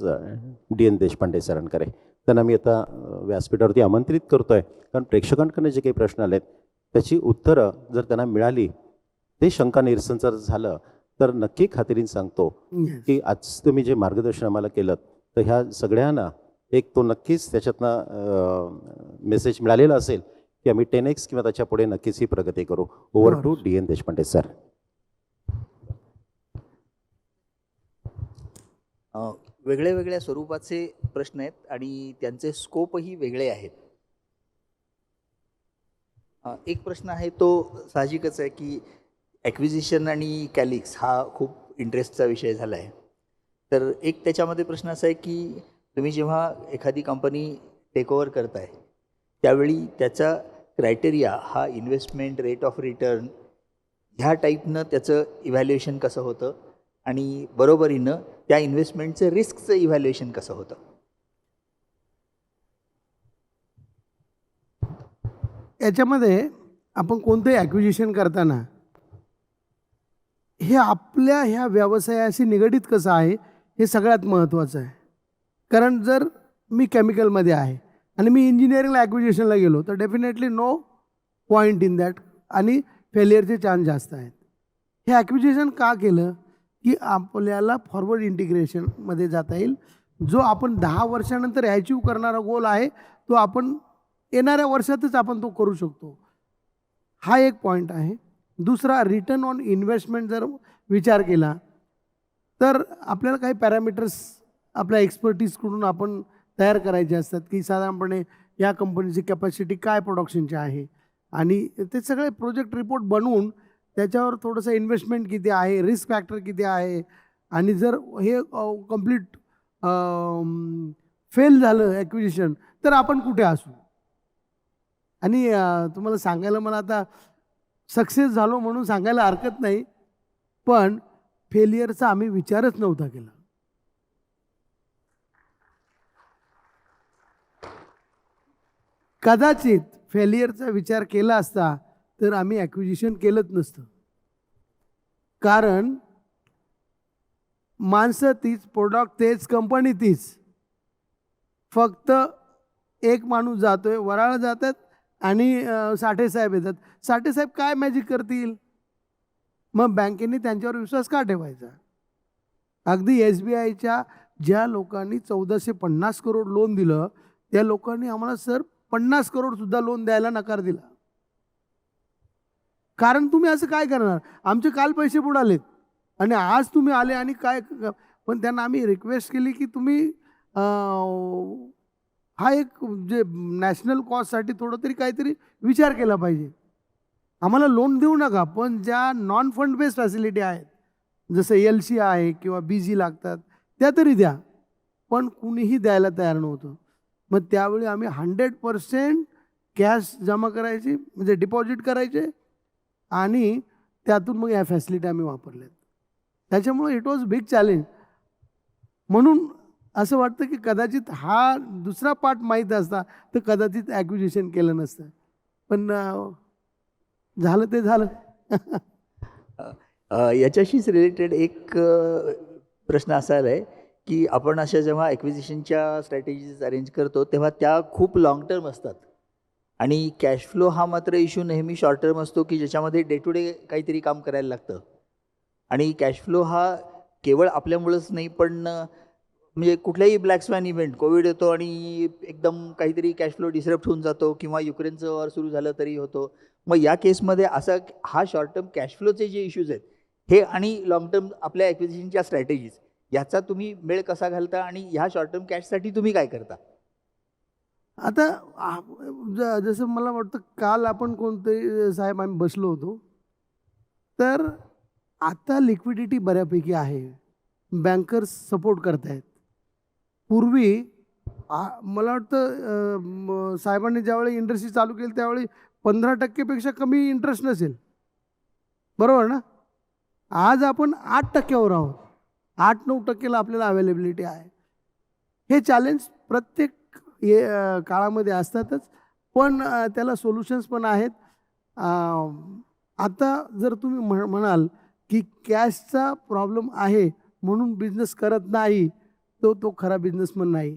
DN देशपांडे सरांकडे. त्यांना मी आता व्यासपीठावरती आमंत्रित करतोय कारण प्रेक्षकांकडून जे काही प्रश्न आलेत त्याची उत्तरं जर त्यांना मिळाली ते शंका निरसन जर झालं तर नक्की खात्रीने सांगतो की आज तुम्ही जे मार्गदर्शन आम्हाला केलं तर ह्या सगळ्यांना एक तो नक्कीच त्याच्यातनं मेसेज मिळालेला असेल की आम्ही 10x किंवा त्याच्या पुढे नक्कीच ही प्रगती करू. Over to DN Deshpande sir. वेगळ्या वेगळ्या स्वरूपाचे प्रश्न आहेत आणि त्यांचे स्कोपही वेगळे आहेत. एक प्रश्न आहे तो साहजिकच आहे की ॲक्विजिशन आणि कॅलिक्स हा खूप इंटरेस्टचा विषय झाला आहे. तर एक त्याच्यामध्ये प्रश्न असा आहे की तुम्ही जेव्हा एखादी कंपनी टेकओव्हर करताय त्यावेळी त्याचा क्रायटेरिया हा इन्व्हेस्टमेंट, रेट ऑफ रिटर्न ह्या टाईपनं त्याचं इव्हॅल्युएशन कसं होतं आणि बरोबरीनं त्या इन्व्हेस्टमेंटचं रिस्कचं इव्हॅल्युएशन कसं होतं? याच्यामध्ये आपण कोणतंही ॲक्विजिशन करताना हे आपल्या ह्या व्यवसायाशी निगडीत कसं आहे हे सगळ्यात महत्त्वाचं आहे. कारण जर मी केमिकलमध्ये आहे आणि मी इंजिनिअरिंगला ॲक्विजिशनला गेलो तर definitely no point in that आणि फेलियरचे चान्स जास्त आहेत. हे ॲक्विजिशन का केलं की आपल्याला फॉरवर्ड इंटिग्रेशनमध्ये जाता येईल. जो आपण 10 वर्षानंतर अचीव करणारा गोल आहे तो आपण येणाऱ्या वर्षातच आपण तो करू शकतो. हा एक पॉईंट आहे. दुसरा, रिटर्न ऑन इन्व्हेस्टमेंट जर विचार केला तर आपल्याला काही पॅरामीटर्स आपल्या एक्सपर्टीजकडून आपण तयार करायचे असतात की साधारणपणे या कंपनीची कॅपॅसिटी काय प्रोडक्शनची आहे आणि ते सगळे प्रोजेक्ट रिपोर्ट बनवून त्याच्यावर थोडंसं इन्व्हेस्टमेंट किती आहे, रिस्क फॅक्टर किती आहे आणि जर हे कंप्लीट फेल झालं ॲक्विजिशन तर आपण कुठे असू. आणि तुम्हाला सांगायला मला आता सक्सेस झालो म्हणून सांगायला हरकत नाही पण फेलियरचा आम्ही विचारच नव्हता केला. कदाचित फेलियरचा विचार केला असता तर आम्ही ॲक्विजिशन केलंच नसतं. कारण माणसं तीच, प्रोडक्ट तेच, कंपनी तीच. फक्त एक माणूस जातोय, वराळ जातात आणि साठे साहेब येतात. साठे साहेब काय मॅजिक करतील? मग बँकेने त्यांच्यावर विश्वास का ठेवायचा? अगदी SBIच्या ज्या लोकांनी 1450 करोड लोन दिलं त्या लोकांनी आम्हाला सर 50 करोडसुद्धा लोन द्यायला नकार दिला. कारण तुम्ही असं काय करणार? आमचे काल पैसे बुडालेत आणि आज तुम्ही आले आणि काय. पण त्यांना आम्ही रिक्वेस्ट केली की तुम्ही हा एक जे नॅशनल कॉजसाठी थोडं तरी काहीतरी विचार केला पाहिजे. आम्हाला लोन देऊ नका पण ज्या नॉन फंड बेस्ड फॅसिलिटी आहेत जसं LC आहे किंवा BG लागतात त्या तरी द्या. पण कुणीही द्यायला तयार नव्हतं. मग त्यावेळी आम्ही 100% कॅश जमा करायची म्हणजे डिपॉझिट करायचे आणि त्यातून मग या फॅसिलिटी आम्ही वापरल्यात. त्याच्यामुळे इट वॉज बिग चॅलेंज. म्हणून असं वाटतं की कदाचित हा दुसरा पार्ट माहीत असता तर कदाचित ॲक्विजिशन केलं नसतं. पण झालं ते झालं. याच्याशीच रिलेटेड एक प्रश्न असा आहे की आपण अशा जेव्हा ॲक्विजिशनच्या स्ट्रॅटेजीज अरेंज करतो तेव्हा त्या खूप लाँग टर्म असतात आणि कॅश फ्लो हा मात्र इश्यू नेहमी शॉर्ट टर्म असतो की ज्याच्यामध्ये डे टू डे काहीतरी काम करायला लागतं. आणि कॅश फ्लो हा केवळ आपल्यामुळंच नाही पण म्हणजे कुठल्याही ब्लॅक स्वॅन इव्हेंट, कोविड येतो आणि एकदम काहीतरी कॅश फ्लो डिसरप्ट होऊन जातो किंवा युक्रेनचं वॉर सुरू झालं तरी होतो. मग या केसमध्ये असा हा शॉर्ट टर्म कॅश फ्लोचे जे इश्यूज आहेत हे आणि लाँग टर्म आपल्या ॲक्विजिशनच्या स्ट्रॅटेजीज याचा तुम्ही मेळ कसा घालता आणि ह्या शॉर्ट टर्म कॅशसाठी तुम्ही काय करता? आता जसं मला वाटतं काल आपण कोणते साहेब आम्ही बसलो होतो तर आता लिक्विडिटी बऱ्यापैकी आहे. बँकर्स सपोर्ट करतायत. पूर्वी मला वाटतं साहेबांनी ज्यावेळी इंडस्ट्री चालू केली त्यावेळी 15% कमी इंटरेस्ट नसेल, बरोबर ना? आज आपण 8%वर आहोत. 8-9%ला आपल्याला अवेलेबिलिटी आहे. हे चॅलेंज प्रत्येक काळामध्ये असतातच, पण त्याला सोल्युशन्स पण आहेत. आता जर तुम्ही म्हणाल की कॅशचा प्रॉब्लेम आहे म्हणून बिझनेस करत नाही, तो खरा बिझनेसमन नाही.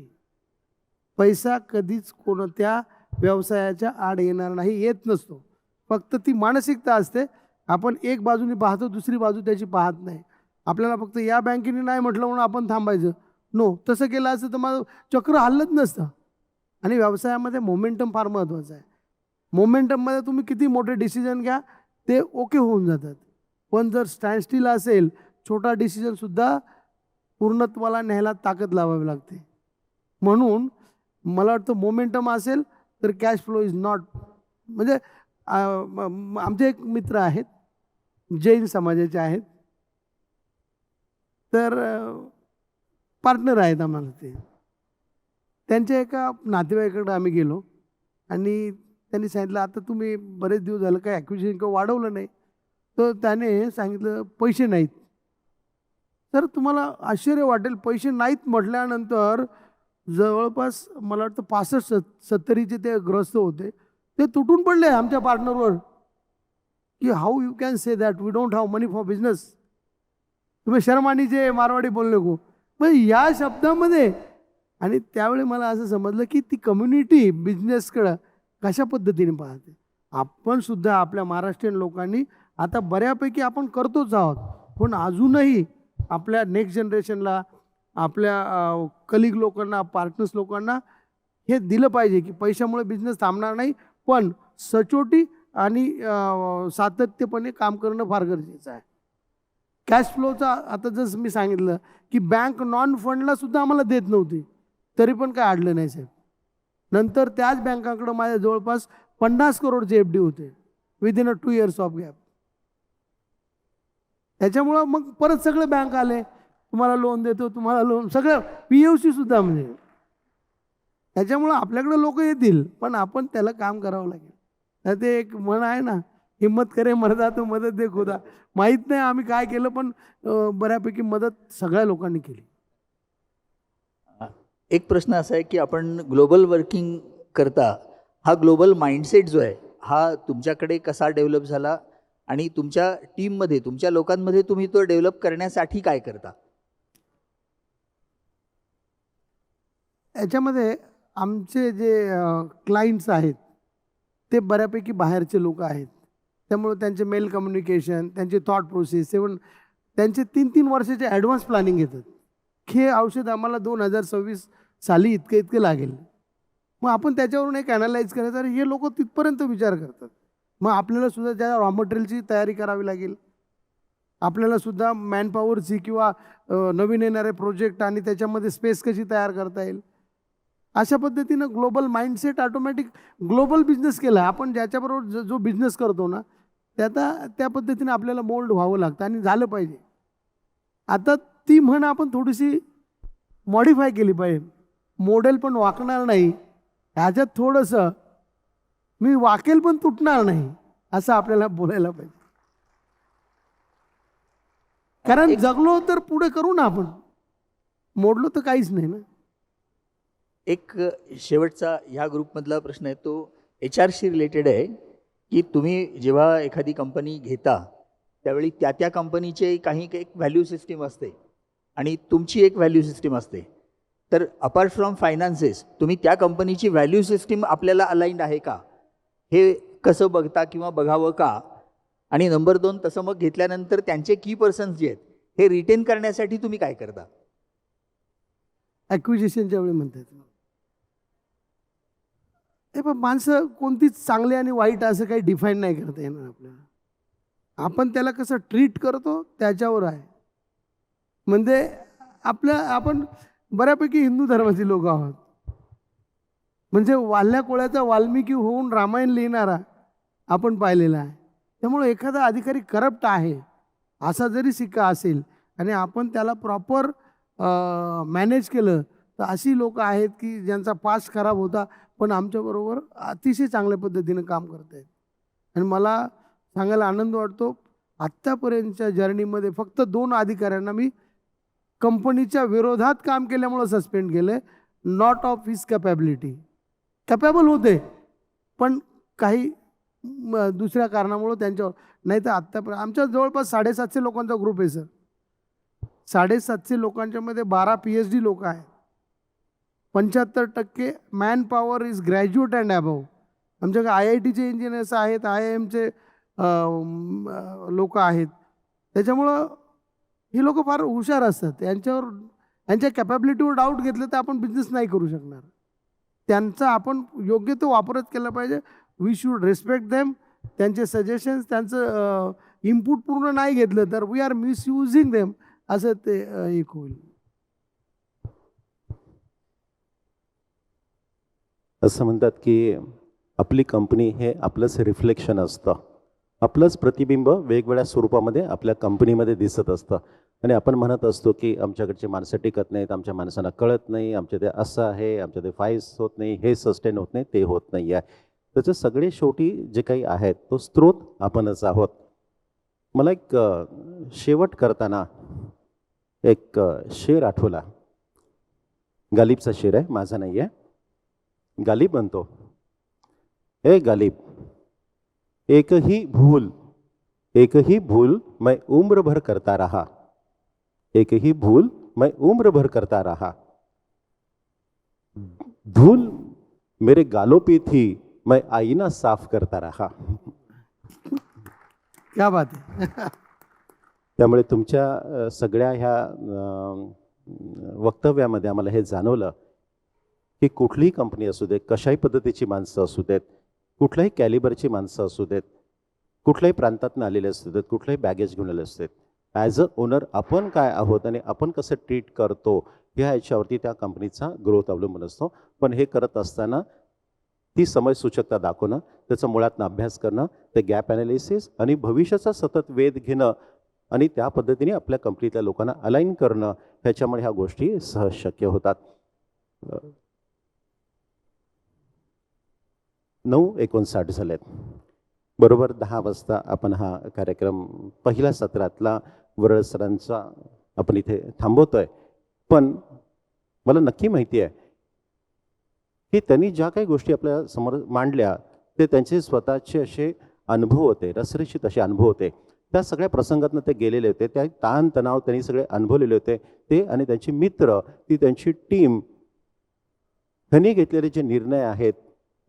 पैसा कधीच कोणत्या व्यवसायाच्या आड येणार नाही, येत नसतो. फक्त ती मानसिकता असते. आपण एक बाजूने पाहतो, दुसरी बाजू त्याची पाहत नाही. आपल्याला फक्त या बँकेने नाही म्हटलं म्हणून आपण थांबायचं, नो. तसं केलं असतं तर माझं चक्र हलत नसतं. आणि व्यवसायामध्ये मोमेंटम फार महत्त्वाचं आहे. मोमेंटममध्ये तुम्ही किती मोठे डिसिजन घ्या ते ओके होऊन जातात, पण जर स्टँडस्टिल असेल, छोटा डिसिजनसुद्धा पूर्णत्वाला न्यायला ताकद लावावी लागते. म्हणून मला वाटतं मोमेंटम असेल तर कॅश फ्लो इज नॉट. म्हणजे आमचे एक मित्र आहेत, जैन समाजाचे आहेत, तर पार्टनर आहेत आम्हाला. त्यांच्या एका नातेवाईकाकडे आम्ही गेलो आणि त्यांनी सांगितलं, आता तुम्ही बरेच दिवस झालं काही ॲक्विजिशन किंवा वाढवलं नाही. तर त्याने सांगितलं पैसे नाहीत. तर तुम्हाला आश्चर्य वाटेल, पैसे नाहीत म्हटल्यानंतर जवळपास मला वाटतं 65-70 ते ग्रस्त होते. ते तुटून पडले आमच्या पार्टनरवर की how you can say that we don't have money for business. तुम्ही शर्मानीचे मारवाडी बोलू नको, पण या शब्दामध्ये. आणि त्यावेळी मला असं समजलं की ती कम्युनिटी बिझनेसकडं कशा पद्धतीने पाहते. आपण सुद्धा आपल्या महाराष्ट्रीयन लोकांनी आता बऱ्यापैकी आपण करतोच आहोत, पण अजूनही आपल्या नेक्स्ट जनरेशनला, आपल्या कलिग लोकांना, पार्टनर्स लोकांना हे दिलं पाहिजे की पैशामुळे बिझनेस थांबणार नाही, पण सचोटी आणि सातत्यपणे काम करणं फार गरजेचं आहे. कॅश फ्लोचा आता जसं मी सांगितलं की बँक नॉन फंडला सुद्धा आम्हाला देत नव्हती, तरी पण काय अडलं नाही साहेब. नंतर त्याच बँकाकडं माझ्या जवळपास 50 करोडचे FD होते विदिन 2 years ऑफ गॅप. त्याच्यामुळं मग परत सगळे बँक आले, तुम्हाला लोन देतो, तुम्हाला लोन, सगळं POC सुद्धा. म्हणजे त्याच्यामुळं आपल्याकडे लोक येतील, पण आपण त्याला काम करावं लागेल. तर ते एक म्हण आहे ना, हिम्मत करे मर्दा तो मदत दे खुदा. माहीत नाही आम्ही काय केलं, पण बऱ्यापैकी मदत सगळ्या लोकांनी केली. एक प्रश्न असा आहे की आपण ग्लोबल वर्किंग करता, हा ग्लोबल माइंडसेट जो आहे हा तुमच्याकडे कसा डेव्हलप झाला आणि तुमच्या टीममध्ये, तुमच्या लोकांमध्ये तुम्ही तो डेव्हलप करण्यासाठी काय करता? याच्यामध्ये आमचे जे क्लायंट्स आहेत ते बऱ्यापैकी बाहेरचे लोक आहेत. त्यामुळे त्यांचे मेल कम्युनिकेशन, त्यांची थॉट प्रोसेस, त्यांचे 3-3 वर्षाचे ॲडव्हान्स प्लॅनिंग घेतात. हे औषध आम्हाला 2026 साली इतकं लागेल. मग आपण त्याच्यावरून एक ॲनालाइज करायचं, अरे हे लोक तिथपर्यंत विचार करतात. मग आपल्याला सुद्धा त्या रॉ मटेरियलची तयारी करावी लागेल. आपल्याला सुद्धा मॅनपॉवरची किंवा नवीन येणारे प्रोजेक्ट आणि त्याच्यामध्ये स्पेस कशी तयार करता येईल, अशा पद्धतीनं global mindset automatic global business केला. आपण ज्याच्याबरोबर जो बिझनेस करतो ना, त्या पद्धतीने आपल्याला मोल्ड व्हावं लागतं आणि झालं पाहिजे. आता ती म्हण आपण थोडीशी मॉडिफाय केली पाहिजे. मॉडेल पण वाकणार नाही, ह्याच्यात थोडंसं मी वाकेल पण तुटणार नाही, असं आपल्याला बोलायला पाहिजे. कारण जगलो तर पुढे करू ना, आपण मोडलो तर काहीच नाही ना. एक शेवटचा ह्या ग्रुपमधला प्रश्न आहे, तो HR रिलेटेड आहे की तुम्ही जेव्हा एखादी कंपनी घेता त्यावेळी त्या कंपनीचे काही एक व्हॅल्यू सिस्टीम असते आणि तुमची एक व्हॅल्यू सिस्टीम असते. तर अपार्ट फ्रॉम फायनान्सेस तुम्ही त्या कंपनीची व्हॅल्यू सिस्टीम आपल्याला अलाइंड आहे का, हे कसं बघता किंवा बघावं का? आणि नंबर 2, तसं मग घेतल्यानंतर त्यांचे की पर्सन्स जे आहेत हे रिटेन करण्यासाठी तुम्ही काय करता? ॲक्विजिशनच्या वेळी म्हणतात हे पण माणसं कोणतीच चांगले आणि वाईट असं काही डिफाईन नाही करता येणार आपल्याला. आपण त्याला कसं ट्रीट करतो त्याच्यावर आहे. म्हणजे आपण बऱ्यापैकी हिंदू धर्माची लोक आहोत. म्हणजे वाल्ल्या कोळ्याचा वाल्मिकी होऊन रामायण लिहिणारा आपण पाहिलेला आहे. त्यामुळे एखादा अधिकारी करप्ट आहे असा जरी सिक्का असेल आणि आपण त्याला प्रॉपर मॅनेज केलं तर अशी लोकं आहेत की ज्यांचा पास्ट खराब होता पण आमच्याबरोबर अतिशय चांगल्या पद्धतीनं काम करत आहेत. आणि मला सांगायला आनंद वाटतो, आत्तापर्यंतच्या जर्नीमध्ये फक्त 2 अधिकाऱ्यांना मी कंपनीच्या विरोधात काम केल्यामुळं सस्पेंड केलं आहे, not of his capability. Capable होते पण काही दुसऱ्या कारणामुळं त्यांच्यावर, नाही तर आत्तापर्यंत आमच्या जवळपास 750 लोकांचा ग्रुप आहे सर. 750 लोकांच्यामध्ये 12 PhD लोक आहेत. 75% man power is graduate and above. आमच्याकडे IITचे इंजिनियर्स आहेत, IIMचे लोक आहेत. त्याच्यामुळं ही लोक फार हुशार असतात. यांच्या कॅपॅबिलिटीवर डाऊट घेतलं तर आपण बिझनेस नाही करू शकणार. त्यांचा आपण योग्य तो वापरच केला पाहिजे. We should respect them. त्यांचे सजेशन्स, त्यांचं इनपुट पूर्ण नाही घेतलं तर वी आर मिसयुजिंग देम, असं ते एक होईल. असं म्हणतात की आपली कंपनी हे आपलंच रिफ्लेक्शन असतं, आपलंच प्रतिबिंब वेगवेगळ्या स्वरूपामध्ये आपल्या कंपनीमध्ये दिसत असतं. आणि आपण म्हणत असतो की आमच्याकडची माणसं टिकत नाहीत, आमच्या माणसांना कळत नाही, आमच्या ते असं आहे, आमच्या ते फाईल्स होत नाही, हे सस्टेन होत नाही, ते होत नाही आहे. त्याचे सगळे शेवटी जे काही आहेत तो स्रोत आपणच आहोत. मला एक शेवट करताना एक शेर आठवला. गालिबचा शेर आहे, माझा नाही आहे. गालिब म्हणतो, ए गालिब, एक ही भूल मैं उम्र भर करता रहा, एक ही भूल मैं उम्र भर करता रहा, धूल मेरे गालों पे थी, मैं आईना साफ करता रहा. क्या बात आहे. त्यामुळे तुमच्या सगळ्या ह्या वक्तव्यामध्ये आम्हाला हे जाणवलं की कुठलीही कंपनी असू देत, कशाही पद्धतीची माणसं असू देत, कुठल्याही कॅलिबरची माणसं असू देत, कुठल्याही प्रांतातून आलेले असू देत, कुठल्याही बॅगेज घेऊन आले असू देत, ॲज अ ओनर आपण काय आहोत आणि आपण कसं ट्रीट करतो ह्या ह्याच्यावरती त्या कंपनीचा ग्रोथ अवलंबून असतो. पण हे करत असताना ती समयसूचकता दाखवणं, त्याचा मुळातनं अभ्यास करणं, ते गॅप ॲनालिसिस आणि भविष्याचा सतत वेध घेणं आणि त्या पद्धतीने आपल्या कंपनीतल्या लोकांना अलाइन करणं, ह्याच्यामुळे ह्या गोष्टी सहज शक्य होतात. 9:59 झालेत. बरोबर 10 वाजता आपण हा कार्यक्रम पहिल्या सत्रातला वरळ सरांचा आपण इथे थांबवतोय. पण मला नक्की माहिती आहे की त्यांनी ज्या काही गोष्टी आपल्या समोर मांडल्या ते त्यांचे स्वतःचे असे अनुभव होते, रसरशीत असे अनुभव होते. त्या सगळ्या प्रसंगातनं ते गेलेले होते, त्या ताणतणाव त्यांनी सगळे अनुभवलेले होते. ते आणि त्यांची मित्र, ती त्यांची टीम, त्यांनी घेतलेले जे निर्णय आहेत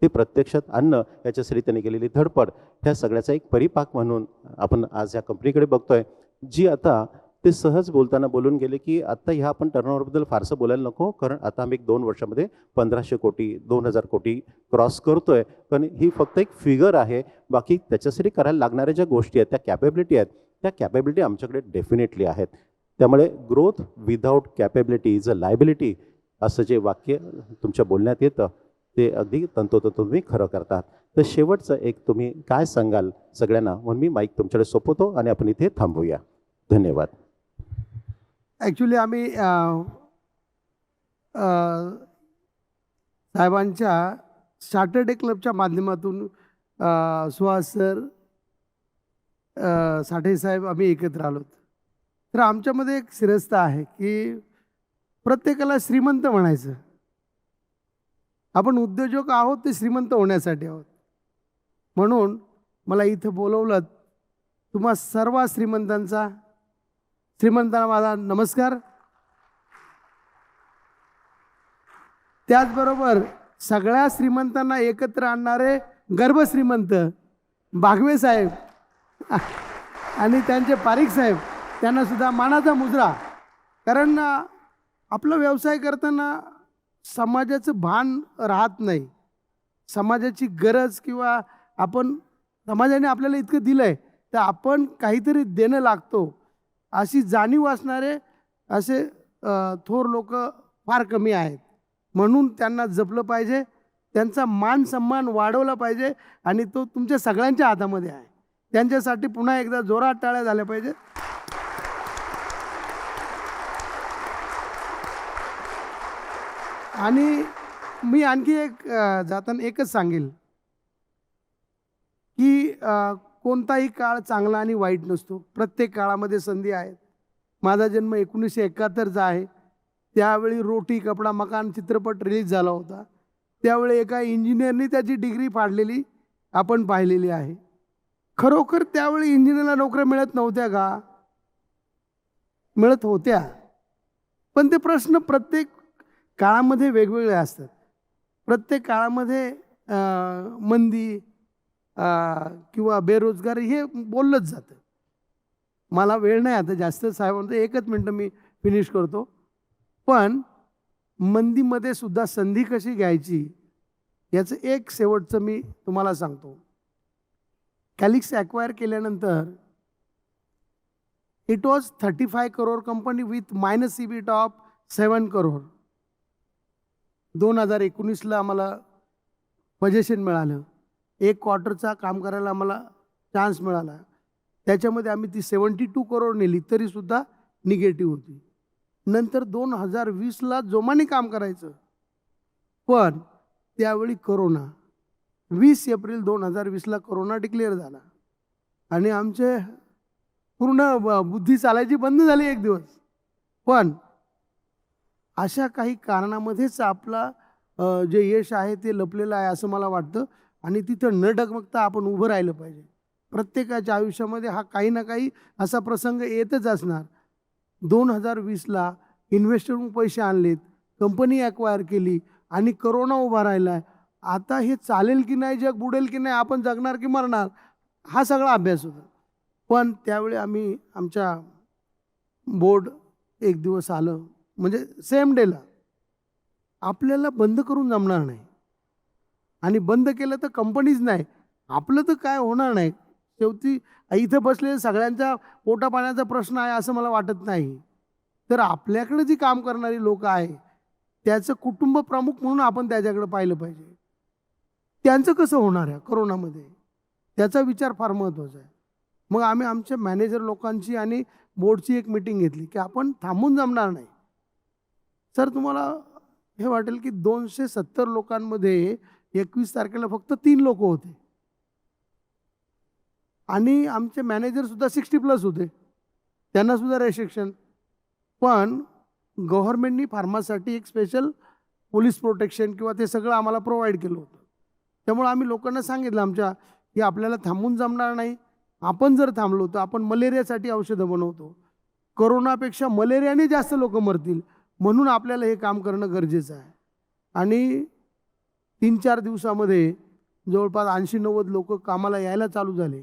ते प्रत्यक्षात आणणं, याच्यासाठी त्यांनी केलेली धडपड, ह्या सगळ्याचा एक परिपाक म्हणून आपण आज या कंपनीकडे बघतोय, जी आता ते सहज बोलताना बोलून गेले की आता ह्या आपण टर्नओव्हरबद्दल फारसं बोलायला नको, कारण आता आम्ही 2 वर्षामध्ये 1500 कोटी 2000 कोटी क्रॉस करतोय. पण ही फक्त एक फिगर आहे. बाकी त्याच्यासाठी करायला लागणाऱ्या ज्या गोष्टी आहेत, त्या कॅपेबिलिटी आहेत, त्या कॅपेबिलिटी आमच्याकडे डेफिनेटली आहेत. त्यामुळे growth without capability is a liability, असं जे वाक्य तुमच्या बोलण्यात येतं ते अगदी तंतोतंत तुम्ही खरं करतात. तर शेवटचं एक तुम्ही काय सांगाल सगळ्यांना, म्हणून मी माईक तुमच्याकडे सोपवतो आणि आपण इथे थांबूया. धन्यवाद. ॲक्च्युली आम्ही साहेबांच्या सॅटर्डे क्लबच्या माध्यमातून सुहास सर, साठे साहेब आम्ही एकत्र आलो. तर आमच्यामध्ये एक शिरस्ता आहे की प्रत्येकाला श्रीमंत म्हणायचं. आपण उद्योजक आहोत ते श्रीमंत होण्यासाठी आहोत. म्हणून मला इथं बोलवलं. तुम्हा सर्व श्रीमंतांना माझा नमस्कार. त्याचबरोबर सगळ्या श्रीमंतांना एकत्र आणणारे गर्भश्रीमंत बागवे साहेब आणि त्यांचे पारिक साहेब, त्यांना सुद्धा मानाचा मुजरा. कारण आपला व्यवसाय करताना समाजाचं भान राहत नाही. समाजाची गरज किंवा आपण समाजाने आपल्याला इतकं दिलं आहे तर आपण काहीतरी देणं लागतो अशी जाणीव असणारे असे थोर लोक फार कमी आहेत. म्हणून त्यांना जपलं पाहिजे, त्यांचा मान सन्मान वाढवला पाहिजे आणि तो तुमच्या सगळ्यांच्या हातामध्ये आहे. त्यांच्यासाठी पुन्हा एकदा जोरात टाळ्या झाल्या पाहिजे. आणि मी आणखी एक जाताना एकच सांगेल की कोणताही काळ चांगला आणि वाईट नसतो. प्रत्येक काळामध्ये संधी आहेत. माझा जन्म 1971चा आहे. त्यावेळी रोटी कपडा मकान चित्रपट रिलीज झाला होता. त्यावेळी एका इंजिनियरनी त्याची डिग्री फाडलेली आपण पाहिलेली आहे. खरोखर त्यावेळी इंजिनियरला नोकऱ्या मिळत नव्हत्या का? मिळत होत्या. पण ते प्रश्न प्रत्येक काळामध्ये वेगवेगळे असतात. प्रत्येक काळामध्ये मंदी किंवा बेरोजगारी हे बोललंच जातं. मला वेळ नाही आता जास्त साहेबांचं, एकच मिनटं मी फिनिश करतो. पण मंदीमध्ये सुद्धा संधी कशी घ्यायची याचं एक शेवटचं मी तुम्हाला सांगतो. कॅलिक्स ॲक्वायर केल्यानंतर it was 35 crore company with minus EBIT of 7 crore. 2019ला आम्हाला पोझिशन मिळालं. एक क्वार्टरचा काम करायला आम्हाला चान्स मिळाला. त्याच्यामध्ये आम्ही ती 72 करोड नेली तरीसुद्धा निगेटिव्ह होती. नंतर 2020ला जोमाने काम करायचं. पण त्यावेळी कोरोना, 20 एप्रिल 2020ला कोरोना डिक्लेअर झाला आणि आमचे पूर्ण बुद्धी चालायची बंद झाली एक दिवस. पण अशा काही कारणामध्येच आपला जे यश आहे ते लपलेलं आहे असं मला वाटतं. आणि तिथं न डगमगता आपण उभं राहिलं पाहिजे. प्रत्येकाच्या आयुष्यामध्ये हा काही ना काही असा प्रसंग येतच असणार. 2020ला इन्व्हेस्टरकडून पैसे आणलेत, कंपनी ॲक्वायर केली आणि करोना उभा राहिला आहे. आता हे चालेल की नाही, जग बुडेल की नाही, आपण जगणार की मरणार, हा सगळा अभ्यास होता. पण त्यावेळी आम्ही आमच्या बोर्ड एक दिवस आलं, म्हणजे सेम डेला, आपल्याला बंद करून जमणार नाही. आणि बंद केलं तर कंपनीच नाही, आपलं तर काय होणार नाही. शेवटी इथं बसलेल्या सगळ्यांचा पोटापाण्याचा प्रश्न आहे असं मला वाटत नाही. तर आपल्याकडे जी काम करणारी लोक आहे त्याचं कुटुंब प्रमुख म्हणून आपण त्याच्याकडे पाहिलं पाहिजे. त्यांचं कसं होणार आहे करोनामध्ये, त्याचा विचार फार महत्त्वाचा आहे. मग आम्ही आमच्या मॅनेजर लोकांची आणि बोर्डची एक मीटिंग घेतली की आपण थांबून जमणार नाही. सर तुम्हाला हे वाटेल की 270 लोकांमध्ये 21 तारखेला फक्त 3 लोक होते आणि आमचे मॅनेजरसुद्धा 60+ होते, त्यांनासुद्धा रेस्ट्रिक्शन. पण गव्हर्नमेंटनी फार्मासाठी एक स्पेशल पोलीस प्रोटेक्शन किंवा ते सगळं आम्हाला प्रोव्हाइड केलं होतं. त्यामुळे आम्ही लोकांना सांगितलं आमच्या की आपल्याला थांबून जमणार नाही. आपण जर थांबलो तर आपण मलेरियासाठी औषधं बनवतो, करोनापेक्षा मलेरियाने जास्त लोक मरतील, म्हणून आपल्याला हे काम करणं गरजेचं आहे. आणि 3-4 दिवसामध्ये जवळपास 80-90 लोक कामाला यायला चालू झाले.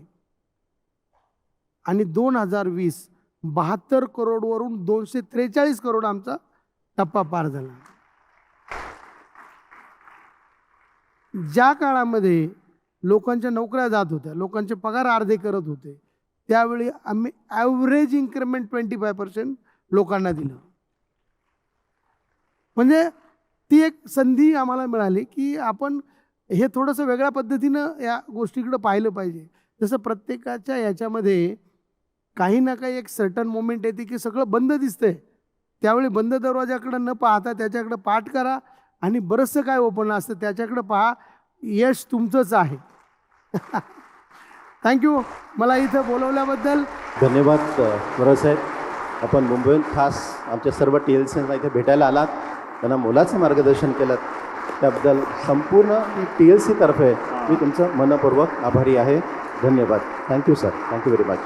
आणि 2020 72 करोडवरून 243 करोड आमचा टप्पा पार झाला. ज्या काळामध्ये लोकांच्या नोकऱ्या जात होत्या, लोकांचे पगार अर्धे करत होते, त्यावेळी आम्ही ॲव्हरेज इन्क्रिमेंट 25% लोकांना दिलं. म्हणजे ती एक संधी आम्हाला मिळाली की आपण हे थोडंसं वेगळ्या पद्धतीनं या गोष्टीकडं पाहिलं पाहिजे. जसं प्रत्येकाच्या याच्यामध्ये काही ना काही एक सर्टन मोमेंट येते की सगळं बंद दिसतंय, त्यावेळी बंद दरवाजाकडं न पाहता त्याच्याकडं पाठ करा आणि बरंचसं काय ओपन असतं त्याच्याकडं पहा. यश तुमचंच आहे. थँक्यू मला इथं बोलवल्याबद्दल. धन्यवाद वरसाहेब. आपण मुंबईहून खास आमच्या सर्व TLCना इथे भेटायला आलात, त्यांना मोलाचं मार्गदर्शन केलं, त्याबद्दल संपूर्ण TLC तर्फे मी तुमचं मनपूर्वक आभारी आहे. धन्यवाद. Thank you sir. Thank you very much.